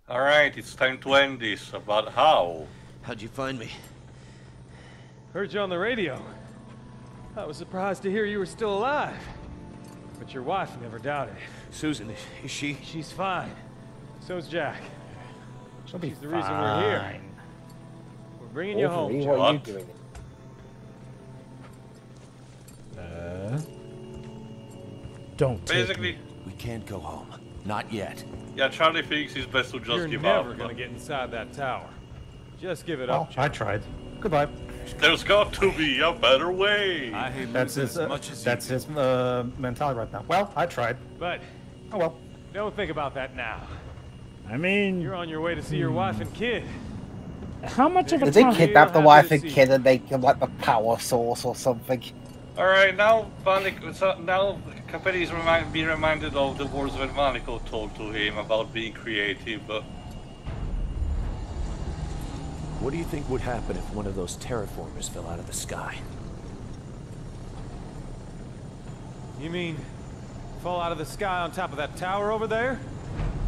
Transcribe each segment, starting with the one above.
Alright, it's time to end this, but how? How'd you find me? Heard you on the radio. I was surprised to hear you were still alive. But your wife never doubted. Susan, is she? She's fine. So's Jack. She'll be She's the reason we're here. We're bringing you home, Wolverine, Jack. what are you doing? Don't take Basically, me. We can't go home. Not yet. yeah, Charlie thinks it's best to just You're give never up. gonna get inside that tower. Just give it Well, up, I Jack. tried. Goodbye. There's got to be a better way. I hate That's losing his. as much as That's you. his mentality right now. Well, I tried. But Oh well. don't think about that now. I mean, You're on your way to see your wife and kid. how much of a Did they time? kidnap the happy wife to and see kid and make him like the power source or something? Alright, now now Capelli is being reminded of the words that Malikov told to him about being creative. What do you think would happen if one of those terraformers fell out of the sky? You mean fall out of the sky on top of that tower over there?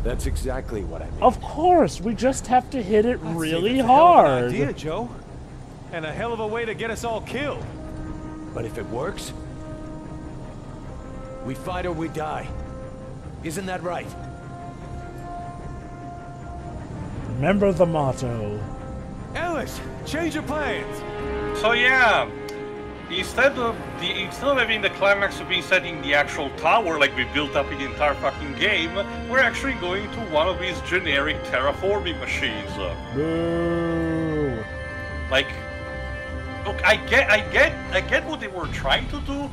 That's exactly what I mean. Of course, we just have to hit it I'd say really that's a hell of an hard. idea, Joe. And a hell of a way to get us all killed. But if it works, we fight or we die. Isn't that right? Remember the motto. Ellis, change your plans. So yeah, instead of having the climax to be set in the actual tower like we built up in the entire fucking game, we're actually going to one of these generic terraforming machines. Boo. Like, look, I get what they were trying to do,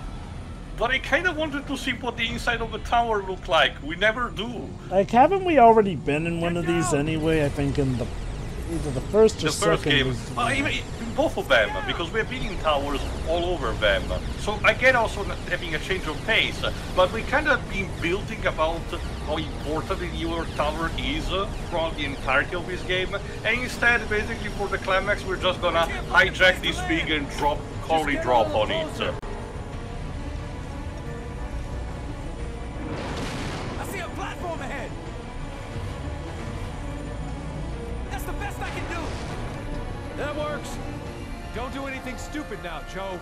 but I kind of wanted to see what the inside of the tower looked like. We never do. Like, haven't we already been in one of these anyway? I think in the either the first or The first second. game, even in both of them, because we've been in towers all over them. So I get also having a change of pace, but we kind of been building about how important the newer tower is throughout the entirety of this game, and instead, basically for the climax, we're just gonna hijack this thing and drop on it. I see a platform ahead. That's the best I can do. That works. Don't do anything stupid now, Joe.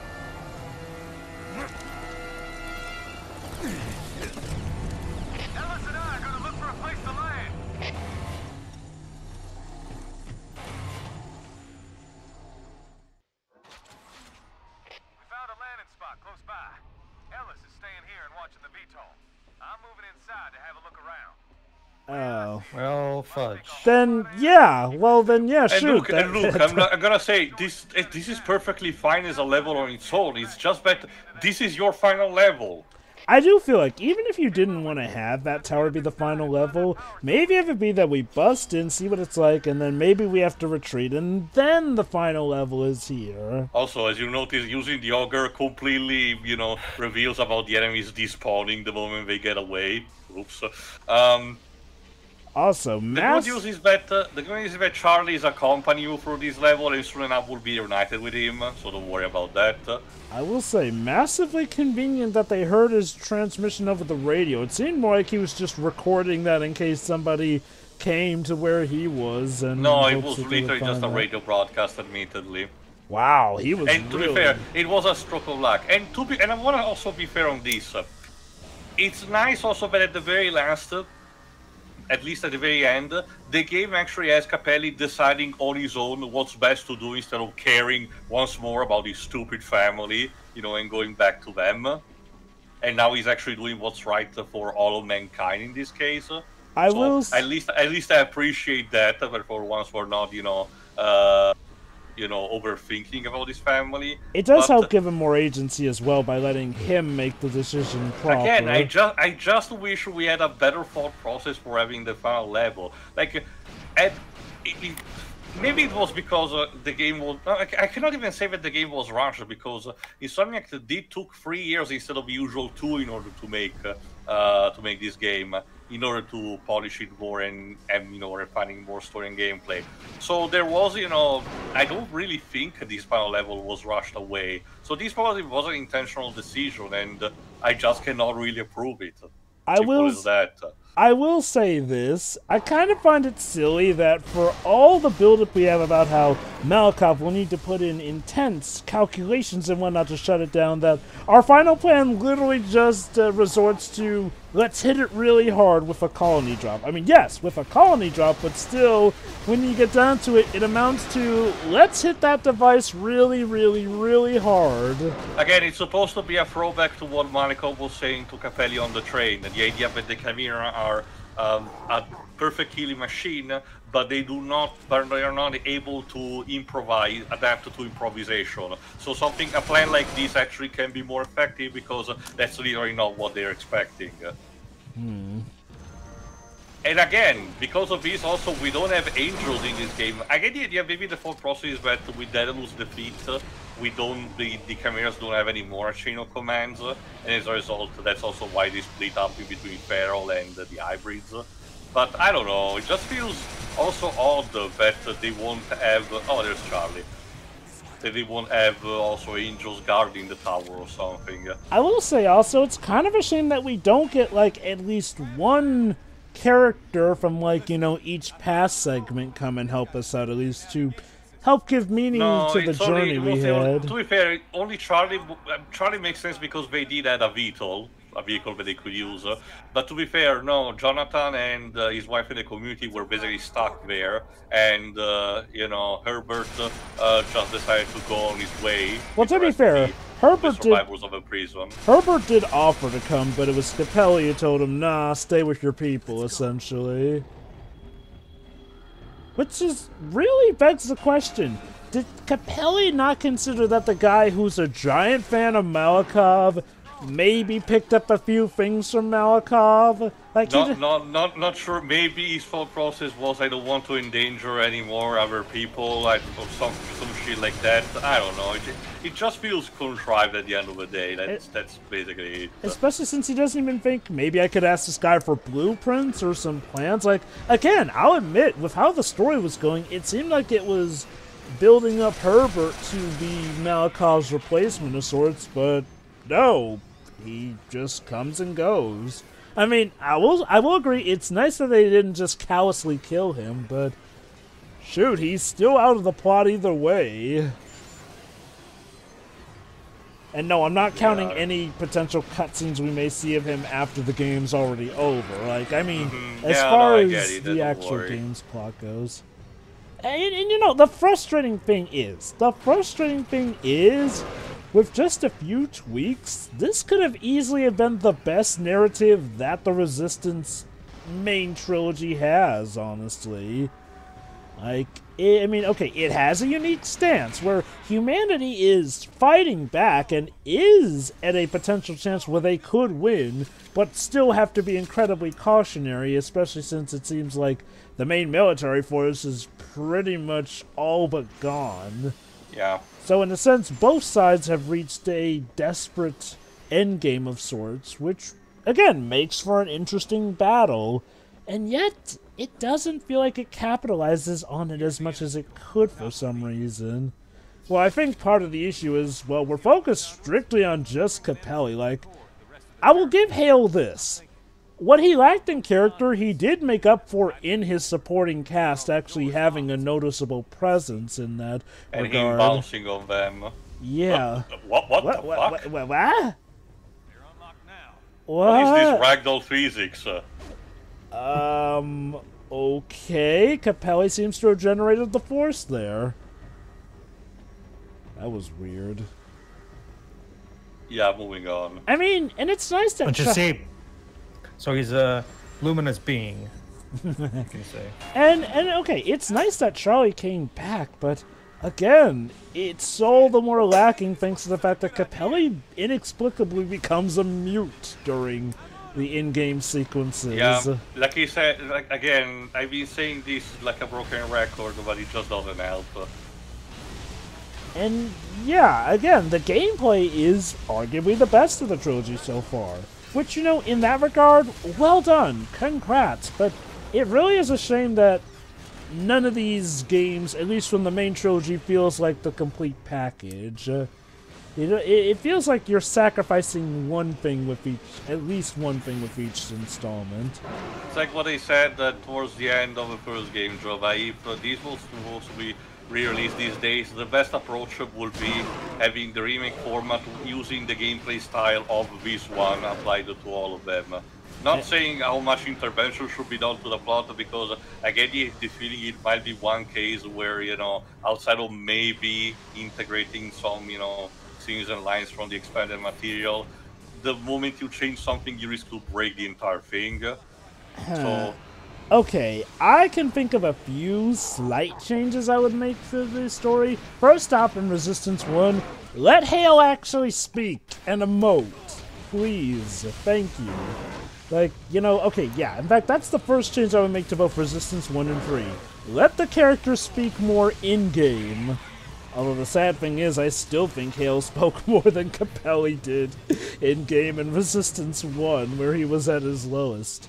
Ellis and I are gonna look for a place to land. We found a landing spot close by. Ellis is staying here and watching the VTOL. I'm moving inside to have a look around. Oh. Well, fudge. Then yeah. Well then yeah. And Shoot. look, I'm gonna say this is perfectly fine as a level on its own. It's just that this is your final level. I do feel like even if you didn't want to have that tower be the final level, maybe have it be that we bust in, see what it's like, and then maybe we have to retreat, and then the final level is here. Also, as you notice, using the auger completely, reveals about the enemies despawning the moment they get away. Oops. Also, The good news is that Charlie is accompanying you through this level, and soon enough we'll be reunited with him, so don't worry about that. I will say, massively convenient that they heard his transmission over the radio. It seemed more like he was just recording that in case somebody came to where he was. And No, it hopes was that they would literally just a find out. radio broadcast, admittedly. Wow, he was And to really... be fair, it was a stroke of luck. And I want to also be fair on this. It's nice also that at the very last, at least at the very end, the game actually has Capelli deciding on his own what's best to do instead of caring once more about his stupid family, and going back to them. And now he's actually doing what's right for all of mankind in this case. At least I appreciate that, but for once we're not, overthinking about his family. It does help give him more agency as well by letting him make the decision properly. Again, I just wish we had a better thought process for having the final level. Like, maybe it was because the game was... I cannot even say that the game was rushed, because Insomniac did took 3 years instead of the usual 2 in order to make this game, in order to polish it more and refining more story and gameplay. So there was, I don't really think this final level was rushed away. So this probably was an intentional decision, and I just cannot really approve it. I I will say this. I kind of find it silly that for all the buildup we have about how Malikov will need to put in intense calculations and whatnot to shut it down, that our final plan literally just resorts to, let's hit it really hard with a colony drop. I mean, yes, with a colony drop, but still, when you get down to it, it amounts to, let's hit that device really, really, really hard. Again, it's supposed to be a throwback to what Malikov was saying to Capelli on the train, and the idea that the Chimera are a perfect killing machine, but they are not able to improvise, adapt to improvisation. So a plan like this actually can be more effective because that's literally not what they're expecting. And again, because of this, also we don't have angels in this game. I get the idea. Maybe the thought process is that with Daedalus defeat, the Chimeras don't have any more chain of commands, and as a result, that's also why they split up in between Feral and the hybrids. But I don't know. It just feels also odd that they won't have. Oh, there's Charlie. That they won't have also angels guarding the tower or something. I will say also, it's kind of a shame that we don't get like at least one character from, like, you know, each past segment come and help us out, at least to help give meaning to the journey we had. To be fair, only Charlie makes sense because they did add a vehicle that they could use. But to be fair, no, Jonathan and his wife in the community were basically stuck there, and you know, Herbert just decided to go on his way. Well, to be fair, Herbert did offer to come, but it was Capelli who told him, nah, stay with your people, essentially. Which is really begs the question. Did Capelli not consider that the guy who's a giant fan of Malikov maybe picked up a few things from Malikov? Like, not sure. Maybe his thought process was, I don't want to endanger any more other people, or some shit like that. I don't know. It just feels contrived at the end of the day. That's basically it. Especially since he doesn't even think, maybe I could ask this guy for blueprints or some plans. Like, again, I'll admit, with how the story was going, it seemed like it was building up Herbert to be Malikov's replacement of sorts, but no. He just comes and goes. I mean, I will agree, it's nice that they didn't just callously kill him, but shoot, he's still out of the plot either way. And no, I'm not counting any potential cutscenes we may see of him after the game's already over. Like, I mean, as far as the actual game's plot goes. And you know, the frustrating thing is, with just a few tweaks, this could have easily been the best narrative that the Resistance main trilogy has, honestly. Like, I mean, okay, it has a unique stance where humanity is fighting back and is at a potential chance where they could win, but still have to be incredibly cautionary, especially since it seems like the main military force is pretty much all but gone. Yeah. So in a sense, both sides have reached a desperate endgame of sorts, which, again, makes for an interesting battle, and yet it doesn't feel like it capitalizes on it as much as it could for some reason. Well, I think part of the issue is, well, we're focused strictly on just Capelli. Like, I will give Hale this. What he lacked in character, he did make up for in his supporting cast, actually having a noticeable presence in that and regard. And him bouncing on them. Yeah. What the fuck? What? You're unlocked now. What is this ragdoll physics? Okay. Capelli seems to have generated the force there. That was weird. Yeah, moving on. I mean, and it's nice that... So he's a luminous being, you can say. And okay, it's nice that Charlie came back, but again, it's all the more lacking thanks to the fact that Capelli inexplicably becomes a mute during the in-game sequences. Yeah, like he said, like, again, I've been saying this like a broken record, but it just doesn't help. And yeah, again, the gameplay is arguably the best of the trilogy so far. Which, you know, in that regard, well done, congrats, but it really is a shame that none of these games, at least from the main trilogy, feels like the complete package. It feels like you're sacrificing one thing with each, at least one thing with each installment. It's like what they said towards the end of the first game, Jova. If these will supposed to be re-released these days, the best approach would be having the remake format using the gameplay style of this one applied to all of them. Not saying how much intervention should be done to the plot, because I get the feeling it might be one case where, you know, outside of maybe integrating some, you know, scenes and lines from the expanded material, the moment you change something, you risk to break the entire thing. So, okay, I can think of a few slight changes I would make to the story. First off, in Resistance 1, let Hale actually speak and emote. Please, thank you. Like, you know, okay, yeah, in fact, that's the first change I would make to both Resistance 1 and 3. Let the characters speak more in-game. Although the sad thing is, I still think Hale spoke more than Capelli did in-game in Resistance 1, where he was at his lowest.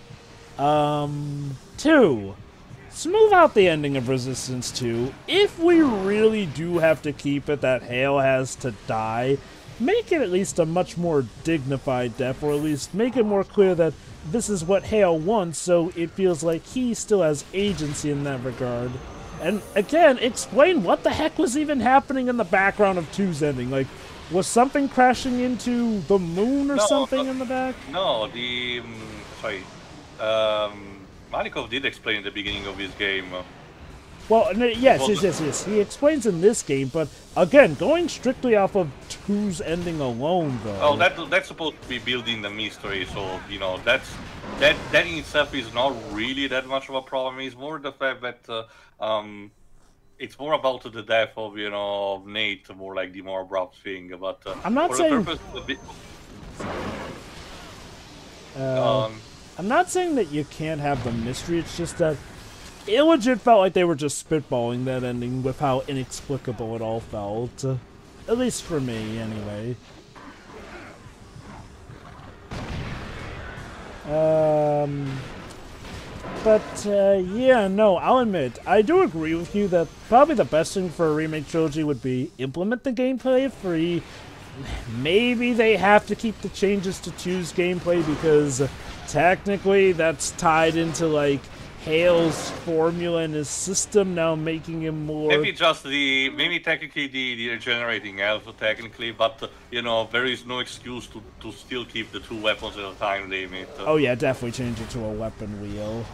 2. Smooth out the ending of Resistance 2. If we really do have to keep it that Hale has to die, make it at least a much more dignified death, or at least make it more clear that this is what Hale wants, so it feels like he still has agency in that regard. And again, explain what the heck was even happening in the background of 2's ending. Like, was something crashing into the moon or something in the back? No, Malikov did explain at the beginning of his game. Well, yes. He explains in this game, but again, going strictly off of 2's ending alone, though. Oh, that's supposed to be building the mystery, so, you know, that in itself is not really that much of a problem. It's more the fact that it's more about the death of, you know, Nate, more like the more abrupt thing. But I'm not saying. I'm not saying that you can't have the mystery. It's just that it legit felt like they were just spitballing that ending with how inexplicable it all felt. At least for me, anyway. Yeah, no, I'll admit, I do agree with you that probably the best thing for a remake trilogy would be implement the gameplay free. Maybe they have to keep the changes to 2's gameplay because technically that's tied into, like, Hale's formula and his system now, making him more... Maybe technically the regenerating alpha technically, but, you know, there is no excuse to still keep the 2 weapons at a time limit. Oh yeah, definitely change it to a weapon wheel.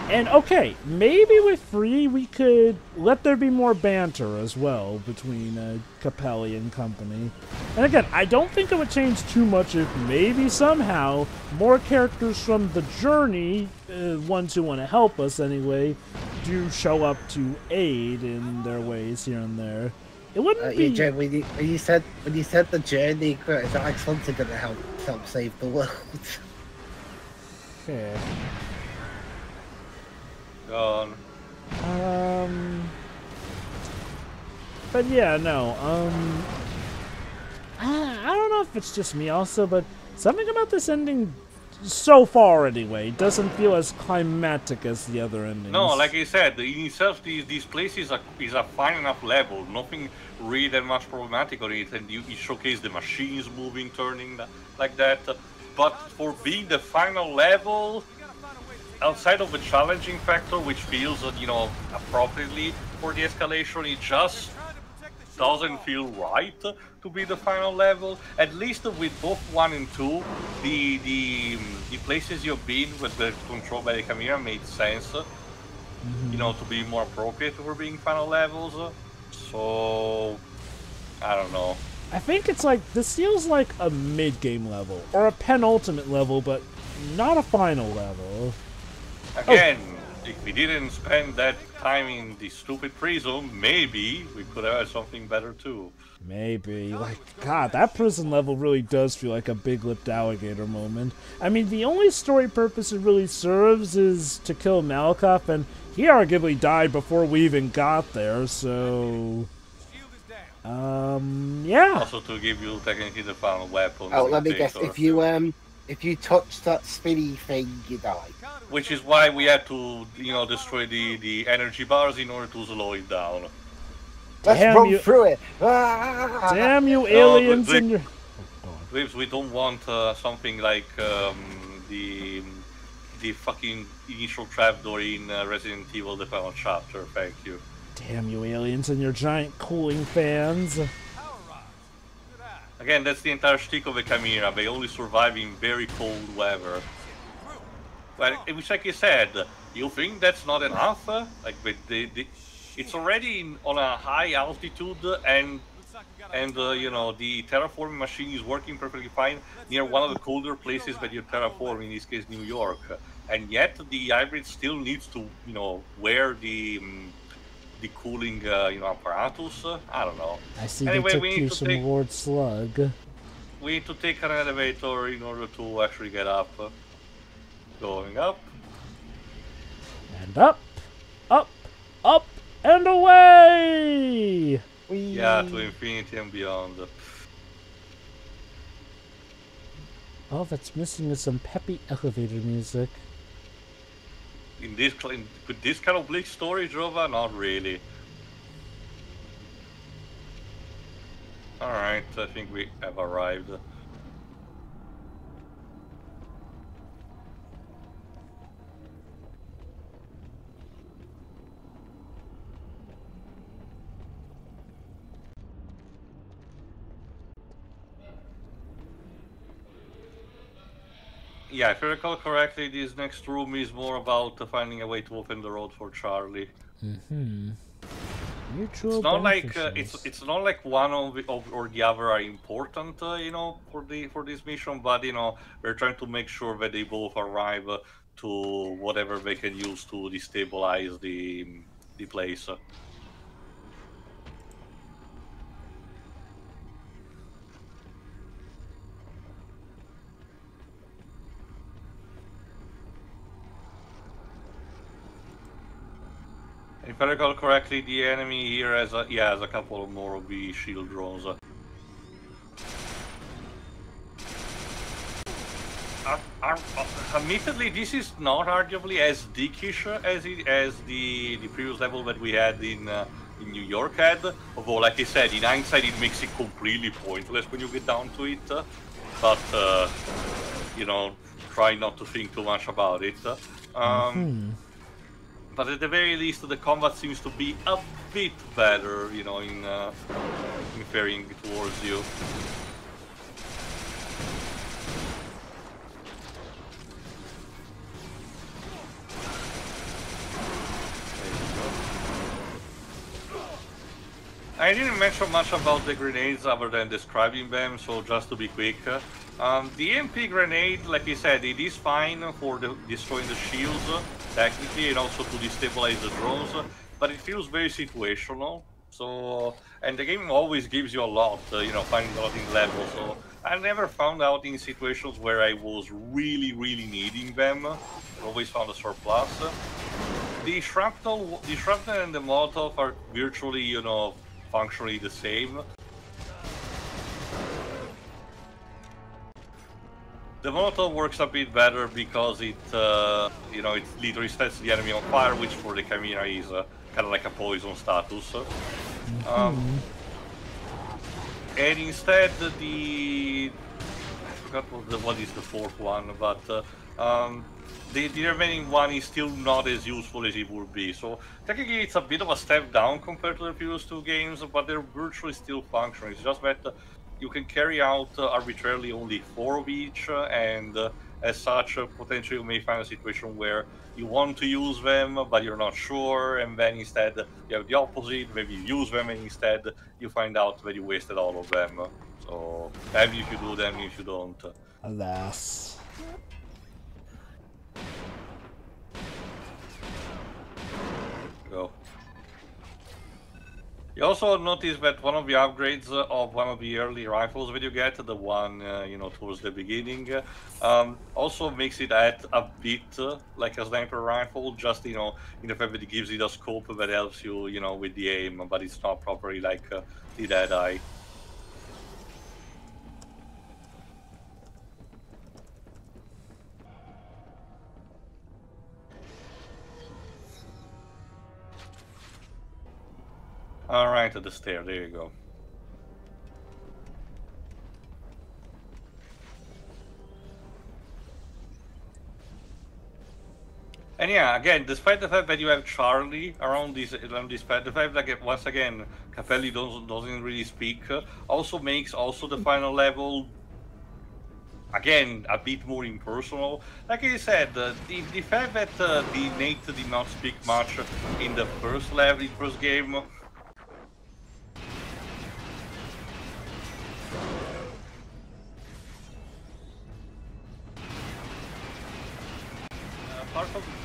And okay, maybe with 3 we could let there be more banter as well between Capelli and company. And again, I don't think it would change too much if maybe somehow more characters from the journey, ones who want to help us anyway, do show up to aid in their ways here and there. It wouldn't be... Yeah, when you said the journey, is that like something going to help save the world? Okay. But yeah, no, I don't know if it's just me also, but something about this ending, so far anyway, doesn't feel as climatic as the other endings. No, like I said, in itself, these places is a fine enough level, nothing really that much problematic on it, and you showcase the machines moving, turning, like that, but for being the final level, outside of the challenging factor, which feels, you know, appropriately for the escalation, it just doesn't feel right to be the final level. At least with both 1 and 2, the places you've been with the control by the Chimera made sense, you know, to be more appropriate for being final levels. So, I don't know. I think it's like, this feels like a mid-game level, or a penultimate level, but not a final level. Again, if we didn't spend that time in the stupid prison, maybe we could have had something better too. Maybe. Like, God, that prison level really does feel like a big-lipped alligator moment. I mean, the only story purpose it really serves is to kill Malikov, and he arguably died before we even got there, so... yeah. Also to give you technically the final weapon. Oh, let me guess, if you touch that spinny thing, you die. Which is why we had to, you know, destroy the energy bars in order to slow it down. Let's Damn run you. through it. Ah! Damn you, aliens the- and your... Graves, we don't want something like the fucking initial trapdoor in Resident Evil: The Final Chapter. Thank you. Damn you, aliens and your giant cooling fans. Again, that's the entire shtick of the Chimera. They only survive in very cold weather. Well, which, like I said, you think that's not enough? Like, it's already on a high altitude, and you know, the terraforming machine is working perfectly fine near one of the colder places that you terraform, in this case New York, and yet the hybrid still needs to, you know, wear the cooling you know, apparatus. I don't know. I see Anyway, they took you some Lord Slug. we need to take an elevator in order to actually get up. Going up. And up, up, up, and away! Yeah, to infinity and beyond. All that's missing is some peppy elevator music. With this kind of bleak story, Jova, not really. Alright, I think we have arrived. Yeah, if I recall correctly, this next room is more about finding a way to open the road for Charlie. Mm-hmm. Mutual It's not like beneficials. it's not like one or the other are important, you know, for this mission. But you know, we're trying to make sure that they both arrive to whatever they can use to destabilize the place. If I recall correctly, the enemy here has a couple of more of the shield drones. Admittedly, this is not arguably as dickish as the previous level that we had in New York had. Although, like I said, in hindsight, it makes it completely pointless when you get down to it. But you know, try not to think too much about it. But at the very least, the combat seems to be a bit better, you know, in faring towards you. I didn't mention much about the grenades other than describing them, so just to be quick. The EMP grenade, like I said, it is fine for destroying the shields, technically, and also to destabilize the drones, but it feels very situational. So, and the game always gives you a lot, you know, finding a lot in level, so I never found out in situations where I was really needing them. I always found a surplus. The shrapnel and the Molotov are virtually, you know, functionally the same. The Molotov works a bit better because it, you know, it literally sets the enemy on fire, which for the Chimera is kind of like a poison status. And instead, I forgot what is the fourth one, but the remaining one is still not as useful as it would be. So technically, it's a bit of a step down compared to the previous two games, but they're virtually still functioning. It's just that you can carry out arbitrarily only 4 of each, and as such, potentially you may find a situation where you want to use them, but you're not sure, and then instead you have the opposite. Maybe you use them, and instead you find out that you wasted all of them. So, maybe if you do them, if you don't. Alas. Go. You also notice that one of the upgrades of one of the early rifles that you get, the one, you know, towards the beginning, also makes it act a bit like a sniper rifle, just, you know, in the fact that it gives it a scope that helps you, you know, with the aim, but it's not properly like the Deadeye. Alright, at the stair, there you go. And yeah, again, despite the fact that you have Charlie around this pad, the fact that once again Capelli doesn't really speak, also makes the final level again a bit more impersonal. Like I said, the fact that the Nate did not speak much in the first level, in the first game.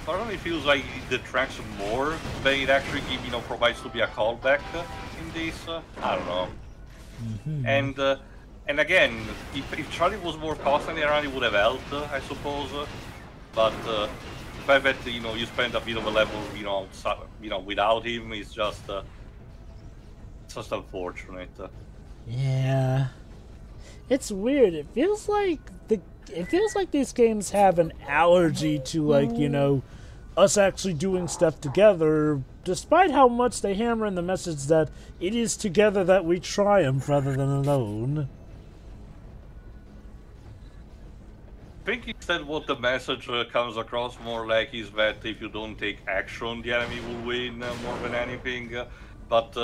Part of me feels like it detracts more than it actually provides to be a callback in this. I don't know. And again, if Charlie was more constantly around, it would have helped, I suppose. But the fact that you spend a bit of a level without him is just unfortunate. Yeah, it's weird. It feels like these games have an allergy to, like, us actually doing stuff together, despite how much they hammer in the message that it is together that we triumph rather than alone. I think instead what the message comes across more like is that if you don't take action, the enemy will win more than anything. But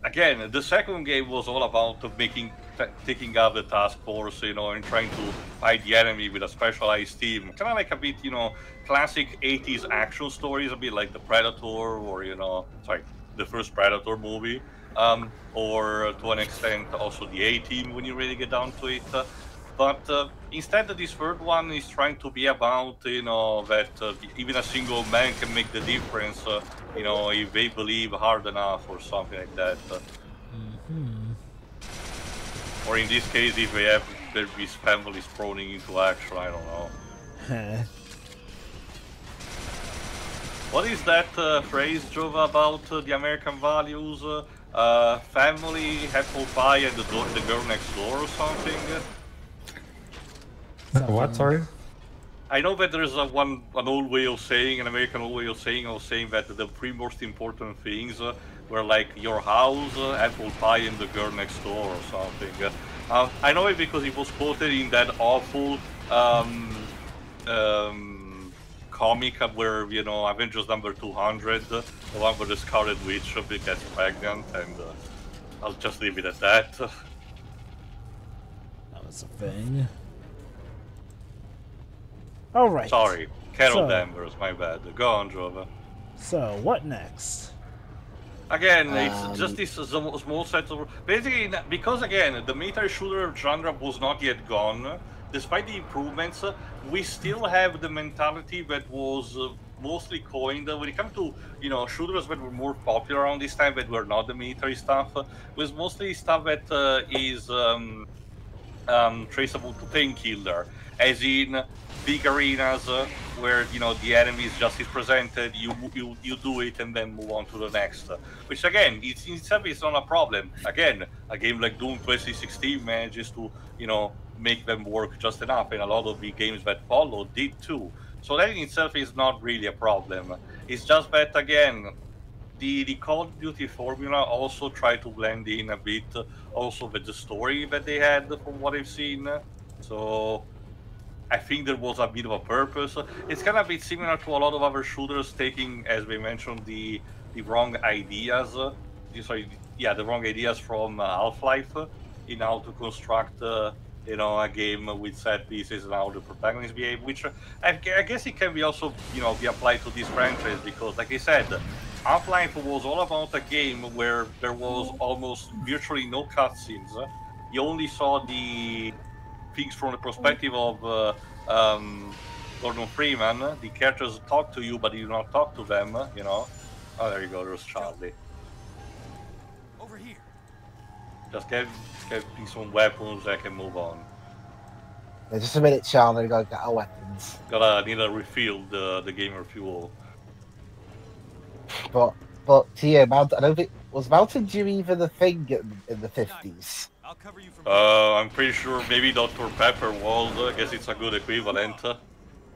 again, the second game was all about taking out the task force, and trying to fight the enemy with a specialized team. Kind of like a bit, classic 80s action stories, a bit like the Predator, or the first Predator movie, or to an extent also the A-Team when you really get down to it. But instead, this third one is trying to be about, that even a single man can make the difference, if they believe hard enough or something like that. Or in this case, if they have these families spawning into action, I don't know. What is that phrase, Jova, about the American values? Family, apple pie, and the girl next door or something? What, sorry? I know that there's an old way of saying, an American old way of saying that the three most important things were like your house, apple pie, and the girl next door or something. I know it because it was quoted in that awful comic where, Avengers number 200, the one where the Scarlet Witch gets pregnant, and I'll just leave it at that. That was a thing. Alright. Sorry, Carol Danvers, my bad. Go on, Jova. So, what next? Again, it's just this small set of... Basically, because again, the military shooter genre was not yet gone, despite the improvements, we still have the mentality that was mostly coined when it comes to, shooters that were more popular around this time that were not the military stuff, was mostly stuff that is traceable to Painkiller, as in big arenas where the enemy is just presented, you do it and then move on to the next, which again in itself is not a problem. Again, a game like Doom 2016 manages to make them work just enough, and a lot of the games that followed did too. So that in itself is not really a problem. It's just that again, the Call of Duty formula also tried to blend in a bit also with the story that they had from what I've seen. So I think there was a bit of a purpose. It's kind of a bit similar to a lot of other shooters taking, as we mentioned, the wrong ideas. The wrong ideas from Half-Life in how to construct, a game with set pieces and how the protagonists behave. Which I guess it can be also, be applied to this franchise because, like I said, Half-Life was all about a game where there was almost virtually no cutscenes. You only saw the things from the perspective of Gordon Freeman. The characters talk to you, but you do not talk to them, Oh, there you go, there's Charlie. Over here. Just get me some weapons, I can move on. Yeah, just a minute, Charlie, we gotta get our weapons. Need to refill the gamer fuel. But to you, I don't think... Was Mountain Dew even a thing in the 50s? I'll cover you from I'm pretty sure maybe Dr. Pepper was. I guess it's a good equivalent.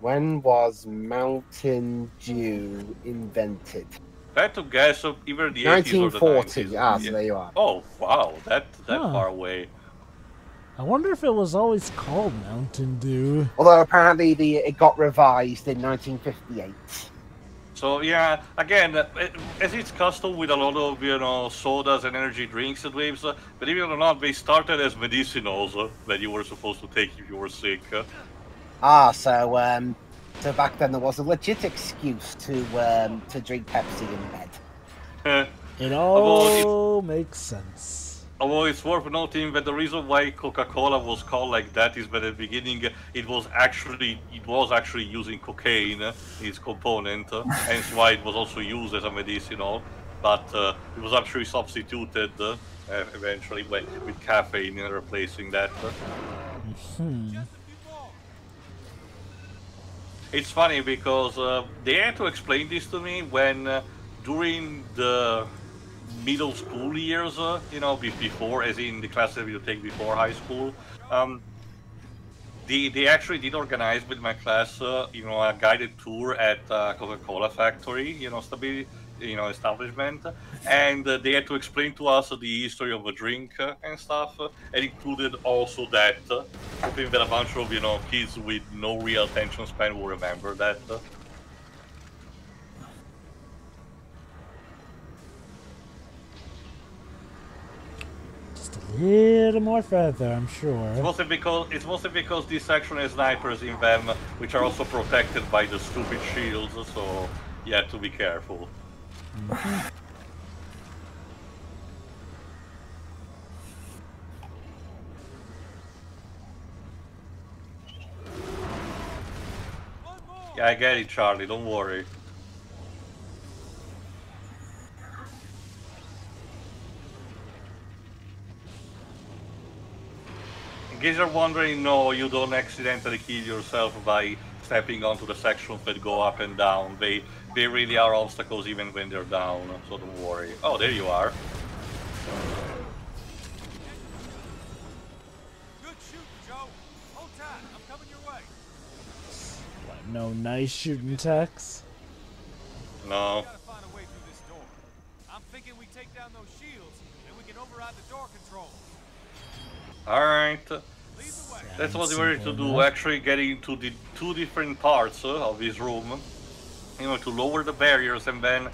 When was Mountain Dew invented? I had to guess either the 80s or the 1940. 90s. Ah, so there you are. Oh, wow, that Huh. far away. I wonder if it was always called Mountain Dew. Although apparently it got revised in 1958. So yeah, again, as it's custom with a lot of sodas and energy drinks and waves, believe it or not, they started as medicinals that you were supposed to take if you were sick. Ah, so back then there was a legit excuse to drink Pepsi in bed. It all makes sense. Although it's worth noting that the reason why Coca-Cola was called like that is that at the beginning it was actually using cocaine in its component, hence why it was also used as a medicinal. But it was actually substituted eventually with caffeine in replacing that. It's funny because they had to explain this to me when during the middle school years, before, as in the classes you take before high school, they actually did organize with my class, a guided tour at Coca-Cola factory, establishment, and they had to explain to us the history of a drink and stuff, and included also that, hoping that a bunch of kids with no real attention span will remember that. A little more further, I'm sure. It's mostly because this section has snipers in them, which are also protected by the stupid shields, so you have to be careful. Yeah, I get it, Charlie, don't worry. In case you're wondering, no, you don't accidentally kill yourself by stepping onto the sections that go up and down. They really are obstacles even when they're down, so don't worry. Oh, there you are. Good shooting, Joe. Hold tight. I'm coming your way. What, no nice shooting techs? No. We gotta find a way through this door. I'm thinking we take down those shields, and we can override the door control. Alright. Lead the way. That's what we were to do, actually getting into the two different parts of this room. To lower the barriers and then,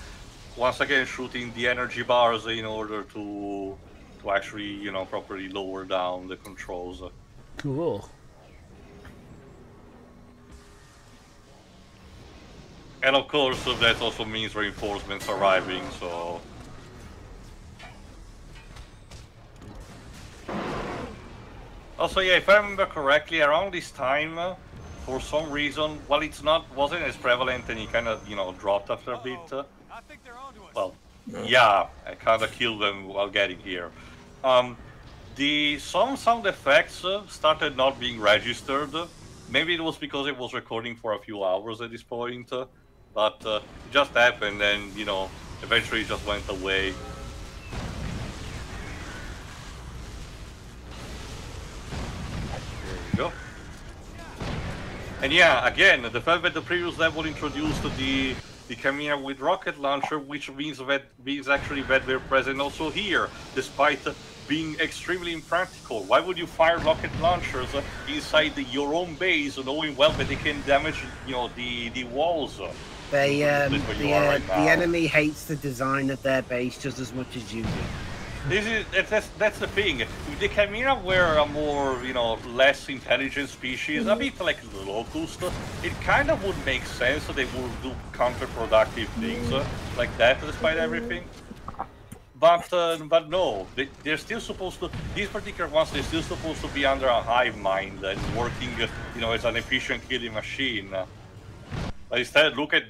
once again, shooting the energy bars in order to actually, properly lower down the controls. Cool. And of course, that also means reinforcements arriving, so... Also, yeah, if I remember correctly, around this time, for some reason, well, wasn't as prevalent and it kind of, dropped after a bit. I think they're onto us. Well, yeah, I kind of killed them while getting here. Some sound effects started not being registered. Maybe it was because it was recording for a few hours at this point, but it just happened and, eventually it just went away. There we go. And yeah, again, the fact that the previous level introduced the Chimera with rocket launcher, which means actually that they're present also here, despite being extremely impractical. Why would you fire rocket launchers inside your own base, knowing well that they can damage, the walls? The right enemy hates the design of their base just as much as you do. That's the thing. If the Chimera were a more, less intelligent species, a bit like the Locust, it kind of would make sense that they would do counterproductive things like that, despite everything. But no, they're still supposed to. These particular ones, they're still supposed to be under a hive mind and working, as an efficient killing machine. But instead, look at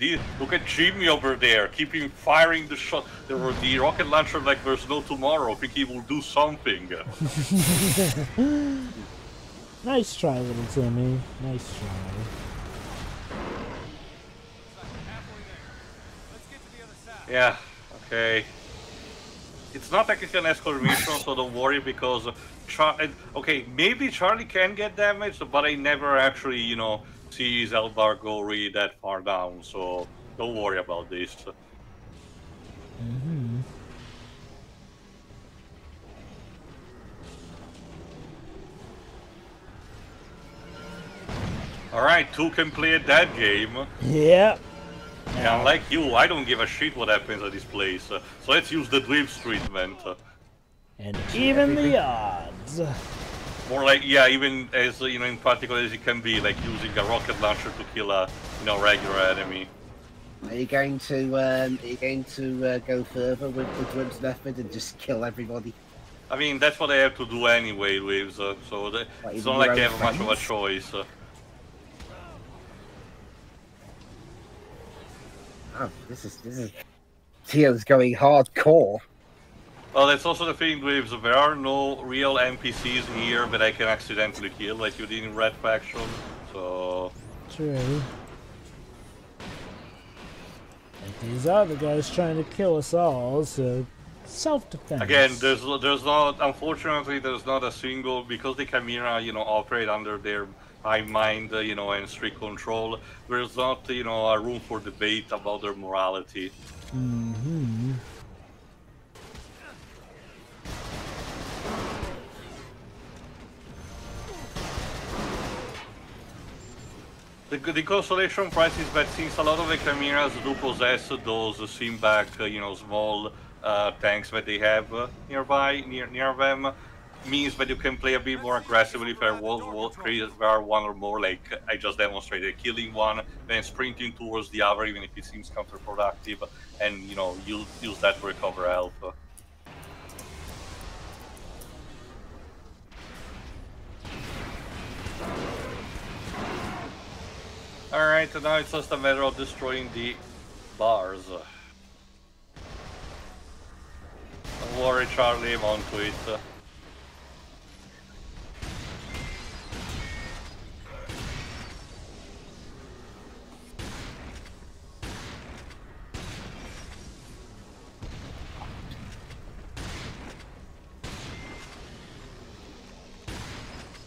Jimmy over there, keeping firing the rocket launcher like there's no tomorrow. I think he will do something. Nice try, little Timmy. Nice try. Halfway there. Let's get to the other side. Yeah, okay. It's not technically an escort mission, so don't worry, because okay, maybe Charlie can get damaged, but I never actually, see his Eldar go really that far down, so don't worry about this. Mm-hmm. Alright, 2 can play at that game. Yeah. And unlike you, I don't give a shit what happens at this place. So let's use the Dweebs treatment. And even the odds. More like, yeah, even as, you know, in particular as it can be, like using a rocket launcher to kill a, you know, regular enemy. Are you going to go further with the Dweebs method and just kill everybody? I mean, that's what I have to do anyway, Waves. So it's not like I have much of a choice. Oh, this is Tio's going hardcore. Well, that's also the thing, Waves. There are no real NPCs here that I can accidentally kill, like you did in Red Faction. So True. And these are the guys trying to kill us all, so self-defense. again, there's not, unfortunately, there's not a single, because the Chimera, you know, operate under their high mind, you know, and strict control. There's not, you know, a room for debate about their morality. Mm-hmm. The consolation price is that since a lot of the Chimeras do possess those Simback, you know, small tanks that they have near them, means that you can play a bit more aggressively if there are one or more, like I just demonstrated, killing one, then sprinting towards the other, even if it seems counterproductive, and, you know, you'll use that to recover health. Alright, now it's just a matter of destroying the bars. Don't worry, Charlie, I'm onto it.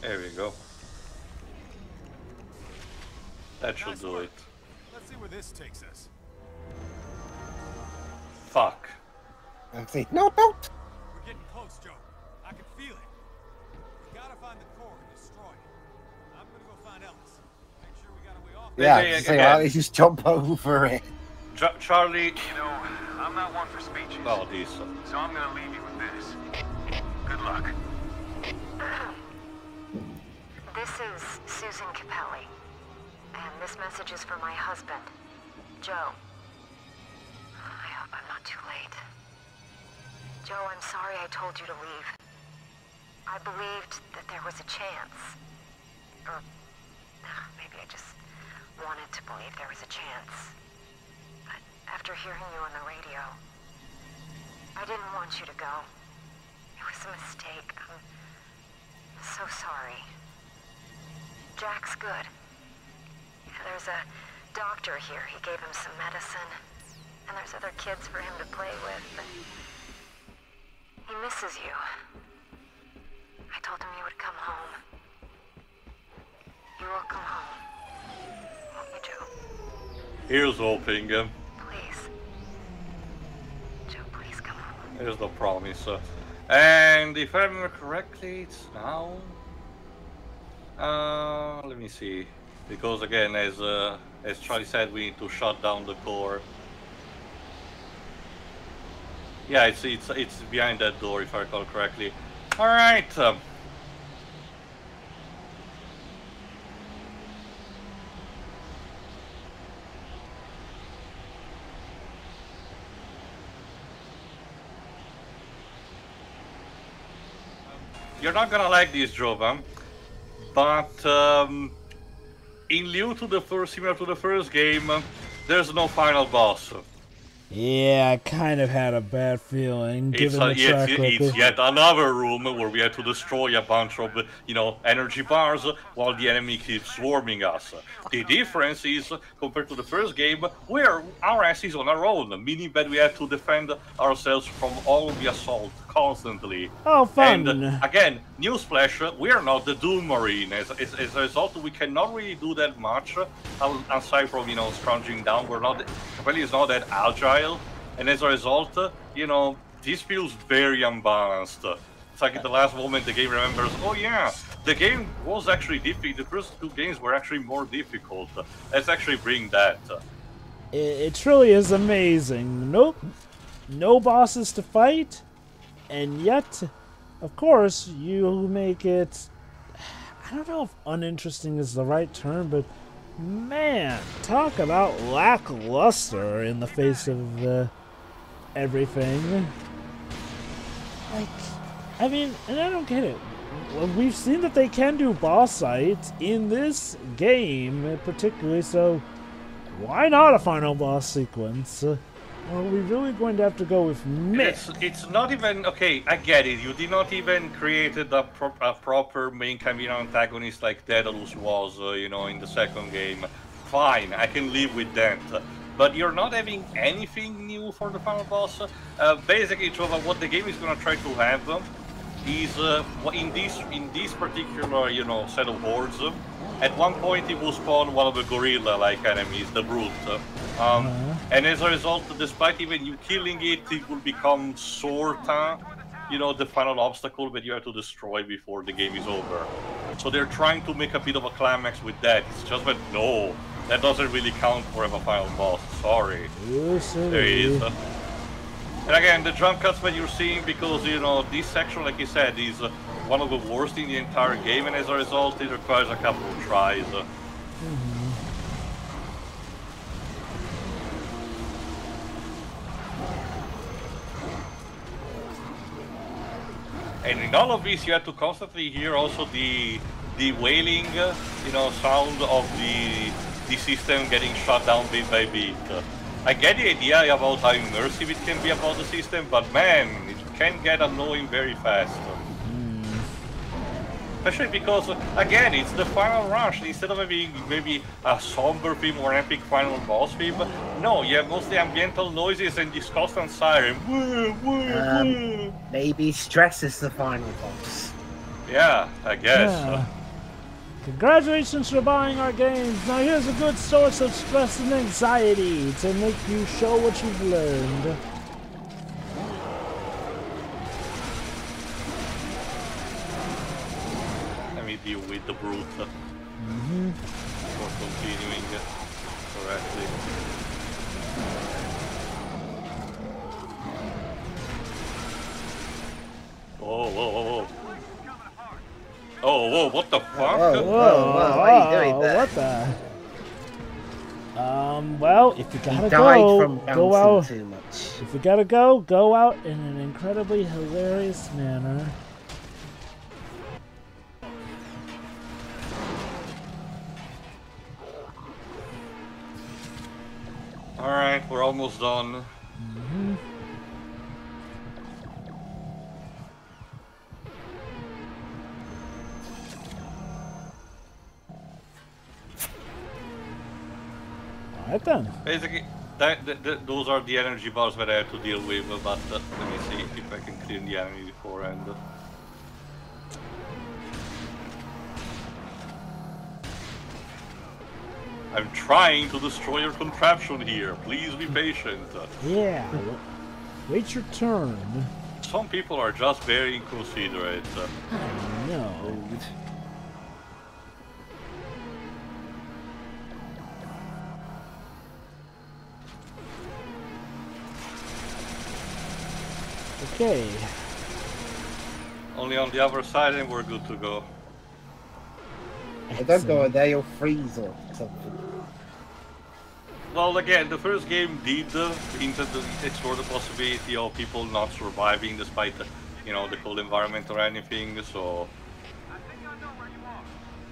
There we go. That should do it. Let's see where this takes us. Fuck. Let's see. No, don't. We're getting close, Joe. I can feel it. We gotta find the core and destroy it. I'm gonna go find Ellis. Make sure we got a way off. Yeah, just jump over it. Charlie. You know, I'm not one for speeches. Oh, these. So I'm gonna leave you with this. Good luck. This is Susan Capelli. And this message is for my husband, Joe. I hope I'm not too late. Joe, I'm sorry I told you to leave. I believed that there was a chance. Or maybe I just wanted to believe there was a chance. But after hearing you on the radio, I didn't want you to go. It was a mistake. I'm so sorry. Jack's good. There's a doctor here. He gave him some medicine. And there's other kids for him to play with. But he misses you. I told him you would come home. You will come home. Won't you, Joe? Here's hoping. Please. Joe, please come home. There's no promise. And if I remember correctly, it's now. Let me see. Because again, as Charlie said, we need to shut down the core. Yeah, it's behind that door, if I recall correctly. All right. You're not gonna like this, Jovan, but in lieu to the first, similar to the first game, there's no final boss. Yeah, I kind of had a bad feeling, given the track record. It's yet another room where we have to destroy a bunch of, you know, energy bars while the enemy keeps swarming us. The difference is, compared to the first game, where our ass is on our own, meaning that we have to defend ourselves from all of the assault constantly. Oh, fun! And again, newsflash, we are not the Doom Marine. As a result, we cannot really do that much, aside from, you know, scrounging down. Capelli is not that agile, and as a result, you know, this feels very unbalanced. It's like at the last moment the game remembers, oh yeah, the game was actually difficult. The first two games were actually more difficult. Let's actually bring that. It truly is amazing. Nope, no bosses to fight, and yet, of course, you make it. I don't know if uninteresting is the right term, but man, talk about lackluster in the face of everything. Like, I mean, and I don't get it. Well, we've seen that they can do boss fights in this game, particularly, so why not a final boss sequence? Are we really going to have to go with It's not even okay. I get it. You did not even create a proper main Chimera antagonist like Daedalus was, you know, in the second game. Fine, I can live with that. But you're not having anything new for the final boss. Basically, Trova, what the game is going to try to have is in this particular, you know, set of hordes. At one point, it will spawn one of the gorilla-like enemies, the brute. And as a result, despite even you killing it, it will become sorta, you know, the final obstacle that you have to destroy before the game is over. So they're trying to make a bit of a climax with that. It's just that, no, that doesn't really count for a final boss. Sorry. There it is. And again, the jump cuts that you're seeing, because, you know, this section, like you said, is one of the worst in the entire game, and as a result, it requires a couple of tries. And in all of this, you have to constantly hear also the wailing, you know, sound of the system getting shut down bit by bit. I get the idea about how immersive it can be about the system, but man, it can get annoying very fast. Especially because, again, it's the final rush. Instead of having maybe a somber theme or epic final boss theme, no, you have mostly ambiental noises and this constant siren. Maybe stress is the final boss. Yeah, I guess. Yeah. Congratulations for buying our games. Now here's a good source of stress and anxiety to make you show what you've learned. Let me deal with the brute for continuing correctly. Whoa, whoa, whoa, whoa. Oh, whoa, what the fuck? Whoa, what are you doing there? What the? Well, if you gotta go out. Too much. If you gotta go out in an incredibly hilarious manner. Alright, we're almost done. Alright then. Basically, those are the energy bars that I have to deal with, but let me see if I can clean the enemy beforehand. I'm trying to destroy your contraption here. Please be patient. Yeah. Wait your turn. Some people are just very inconsiderate. I know. Okay. Only on the other side and we're good to go. But don't go there, you'll freeze or something. Well, again, the first game did explore the possibility of people not surviving despite, you know, the cold environment or anything, so... I think I know where you are.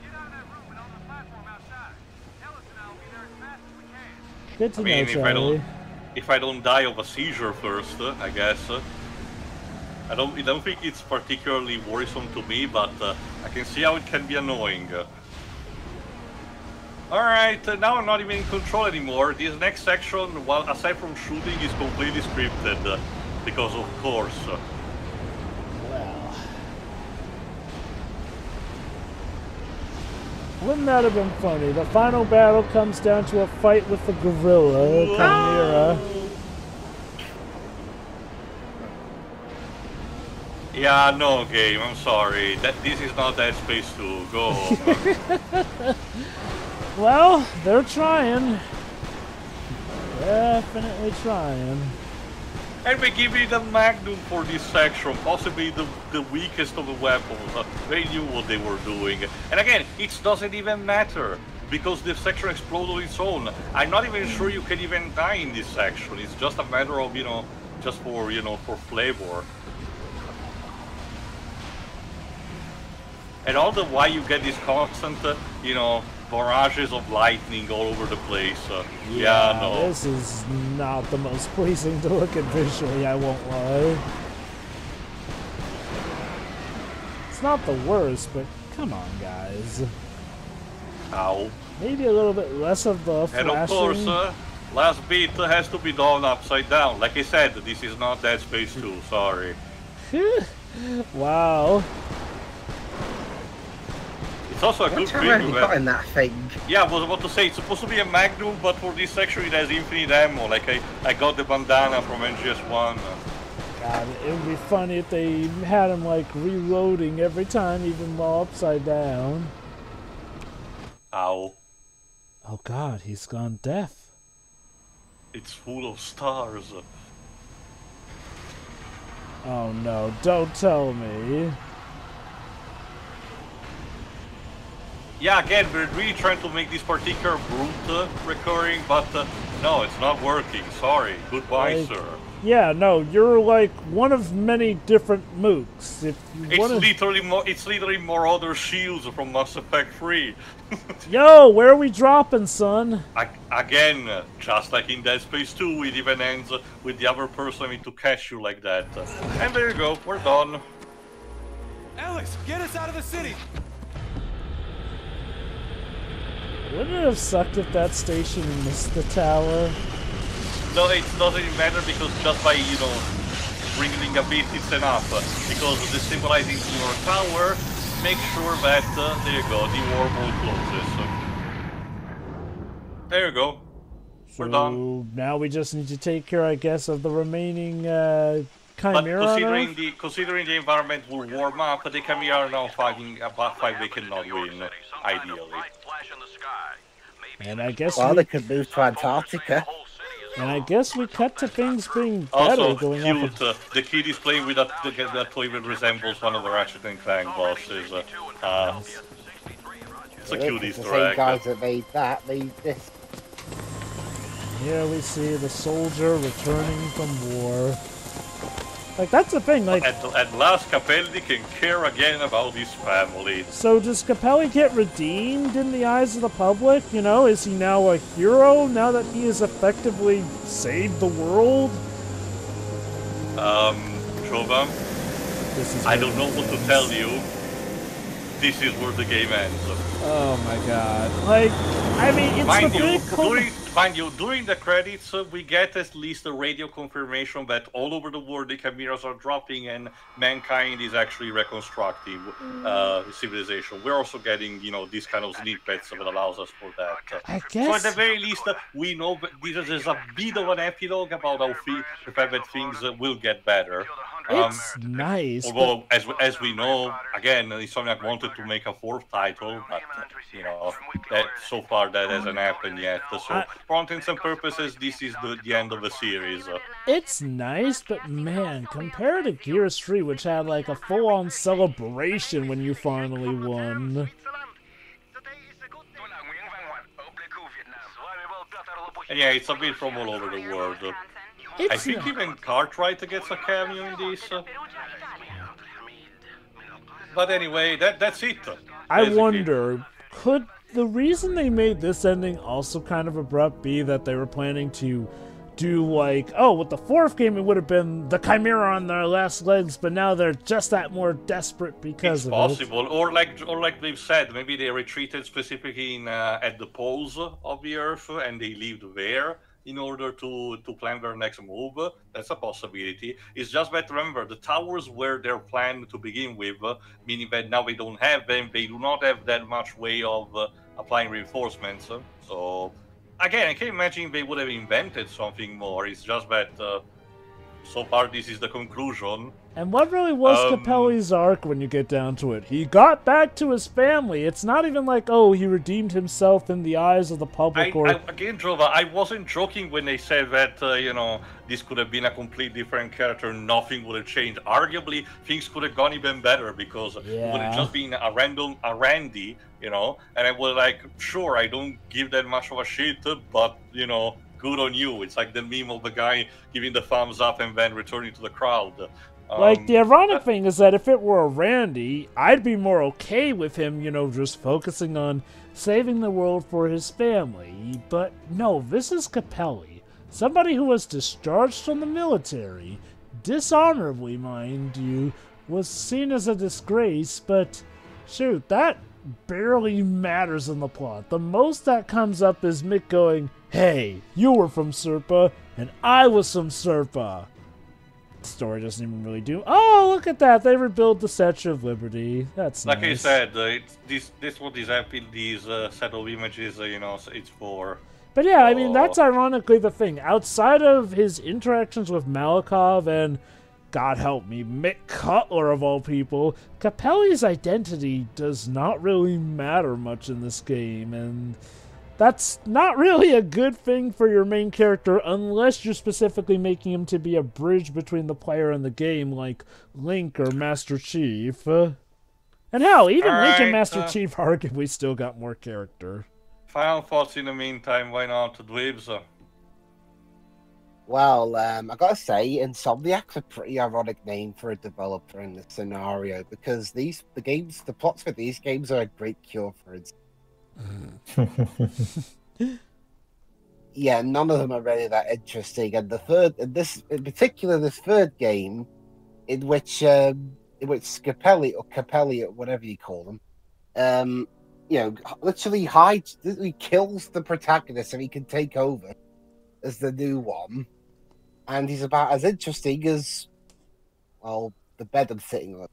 Get out of that room and on the platform outside. Ellis and I will be there as fast as we can. Good to know, Charlie. If I don't die of a seizure first, I guess. I don't think it's particularly worrisome to me, but I can see how it can be annoying. Alright, now I'm not even in control anymore. This next section, well, aside from shooting, is completely scripted. Because of course. Well. Wouldn't that have been funny? The final battle comes down to a fight with the gorilla, Chimera. Yeah, no game, I'm sorry. This is not Dead Space 2. Go home. Well, they're trying. Definitely trying. And we give it a Magnum for this section, possibly the weakest of the weapons. They knew what they were doing. And again, it doesn't even matter, because the section exploded on its own. I'm not even sure you can even die in this section. It's just a matter of, just for, for flavor. And all the while you get these constant, barrages of lightning all over the place. Yeah, no. This is not the most pleasing to look at visually, I won't lie. It's not the worst, but come on, guys. Ow. Maybe a little bit less of the flashing. And of course, last bit has to be done upside down. Like I said, this is not Dead Space 2, sorry. Wow. It's also a good What have you thing. got in that thing? Yeah, I was about to say, it's supposed to be a Magnum, but for this section it has infinite ammo. Like, I got the bandana from NGS1. God, it would be funny if they had him, like, reloading every time, even while upside down. Ow. Oh God, he's gone deaf. It's full of stars. Oh no, don't tell me. Yeah, again, we're really trying to make this particular brute recurring, but no, it's not working. Sorry. Goodbye, sir. Yeah, no, you're like one of many different mooks. If you It's literally more other shields from Mass Effect 3. Yo, where are we dropping, son? Again, just like in Dead Space 2, it even ends with the other person having to catch you like that. And there you go, we're done. Alex, get us out of the city! Wouldn't it have sucked if that station missed the tower? No, it doesn't matter, because just by, wriggling a bit, it's enough. Because the symbolizing your tower makes sure that, there you go, the wormhole closes. There you go. We're done. Now we just need to take care, I guess, of the remaining Chimera. But considering the environment will warm up, the Chimera are now fighting about 5 they cannot win, ideally. And I guess they could move to Antarctica. And I guess we cut to things being better Also, going cute, up. the kid is playing with that toy that resembles one of the Ratchet and Clank bosses. It's a cute Easter The same egg. guys that made that made this. Here we see the soldier returning from war. Like, that's the thing, like... At last, Capelli can care again about his family. So does Capelli get redeemed in the eyes of the public? Is he now a hero now that he has effectively saved the world? Jovan, I don't know what to tell you. This is where the game ends. Oh my god. Like, I mean, it's Mind you, during the credits, we get at least a radio confirmation that all over the world the chimeras are dropping and mankind is actually reconstructing civilization. We're also getting, these kind of snippets that allows us for that. I guess. So at the very least, we know that this is a bit of an epilogue about how the fact that things will get better. It's nice. Although, as we know, again, Insomniac wanted to make a 4th title, but, so far that hasn't happened yet. So, for all intents and purposes, this is the end of the series. It's nice, but man, compared to Gears 3, which had like a full-on celebration when you finally won. And yeah, it's a bit from all over the world. I think even Cartwright gets a cameo in this. But anyway, that's it. I wonder, could the reason they made this ending also kind of abrupt be that they were planning to do like, with the 4th game it would have been the Chimera on their last legs, but now they're just that more desperate because of it. It's possible, or like they've said, maybe they retreated specifically at the poles of the Earth and they lived there in order to plan their next move. That's a possibility. It's just that, remember, the towers were their plan to begin with, meaning that now they don't have them, they do not have that much way of applying reinforcements. So, again, I can imagine they would have invented something more. It's just that, so far this is the conclusion. And what really was Capelli's arc when you get down to it? He got back to his family. It's not even like, oh, he redeemed himself in the eyes of the public. Again, Drova, I wasn't joking when they said that, this could have been a complete different character. Nothing would have changed. Arguably, things could have gone even better because it would have just been a Randy, and I was like, sure, I don't give that much of a shit, but, good on you. It's like the meme of the guy giving the thumbs up and then returning to the crowd. The ironic thing is that if it were a Randy, I'd be more okay with him, just focusing on saving the world for his family. But no, this is Capelli. Somebody who was discharged from the military, dishonorably, mind you, was seen as a disgrace, but shoot, that barely matters in the plot. The most that comes up is Mick going, hey, you were from Serpa, and I was from Serpa. Story doesn't even really do. Oh, look at that! They rebuild the Statue of Liberty. That's like nice. I said. This what these set of images. It's for. But yeah, I mean that's ironically the thing. Outside of his interactions with Malikov and, God help me, Mick Cutler of all people, Capelli's identity does not really matter much in this game, and that's not really a good thing for your main character unless you're specifically making him to be a bridge between the player and the game, like Link or Master Chief. And hell, even Link and Master Chief arguably still got more character. Final thoughts in the meantime, why not, Dweebs? Well, I gotta say, Insomniac's a pretty ironic name for a developer in this scenario, because the plots for these games are a great cure for it. Yeah, none of them are really that interesting. And this third game, in which Capelli or whatever you call them, literally kills the protagonist so he can take over as the new one, and he's about as interesting as, well, the bed I'm sitting on.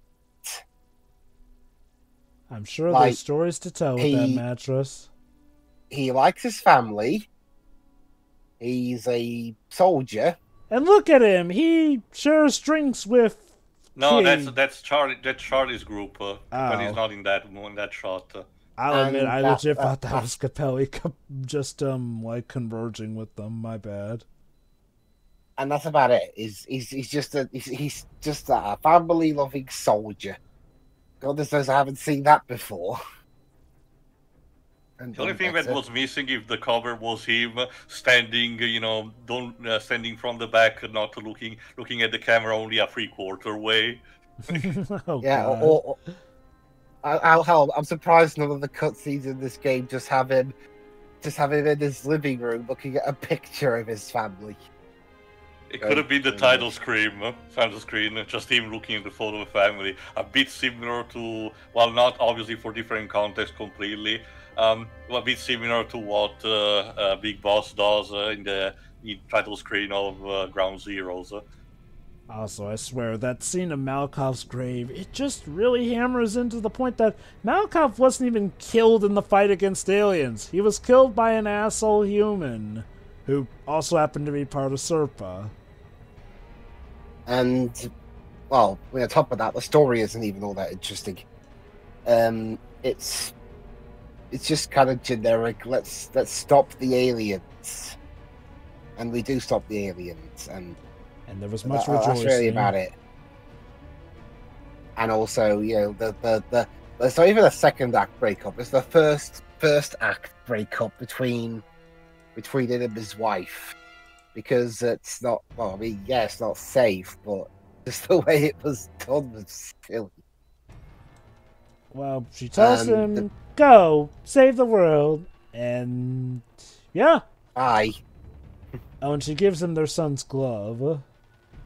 I'm sure there's stories to tell with that mattress. He likes his family. He's a soldier. And look at him. He shares drinks with No, King. that's Charlie. That's Charlie's group. But he's not in that shot. I'll admit, I legit thought that was Capelli just converging with them. My bad. And that's about it. He's just a family-loving soldier. God knows I haven't seen that before. The only thing that was missing if the cover was him standing, standing from the back, not looking at the camera only a 3/4 way. I'm surprised none of the cutscenes in this game just have him in his living room looking at a picture of his family. It could have been the title screen, just him looking at the photo of the family. A bit similar to, well, not obviously for different context completely, a bit similar to what Big Boss does in the title screen of Ground Zeroes. Also, I swear, that scene of Malikov's grave, it just really hammers into the point that Malikov wasn't even killed in the fight against aliens. He was killed by an asshole human, who also happened to be part of Serpa. And, well, on top of that, the story isn't even all that interesting. It's just kind of generic. Let's stop the aliens, and we do stop the aliens, and there was much rejoicing. That's really about it. And also, there's not even a second act breakup. It's the first act breakup between him and his wife, because it's not. Well, I mean, yeah, it's not safe, but just the way it was done was silly. Well, she tells him, "Go save the world," and yeah, aye. Oh, and she gives him their son's glove.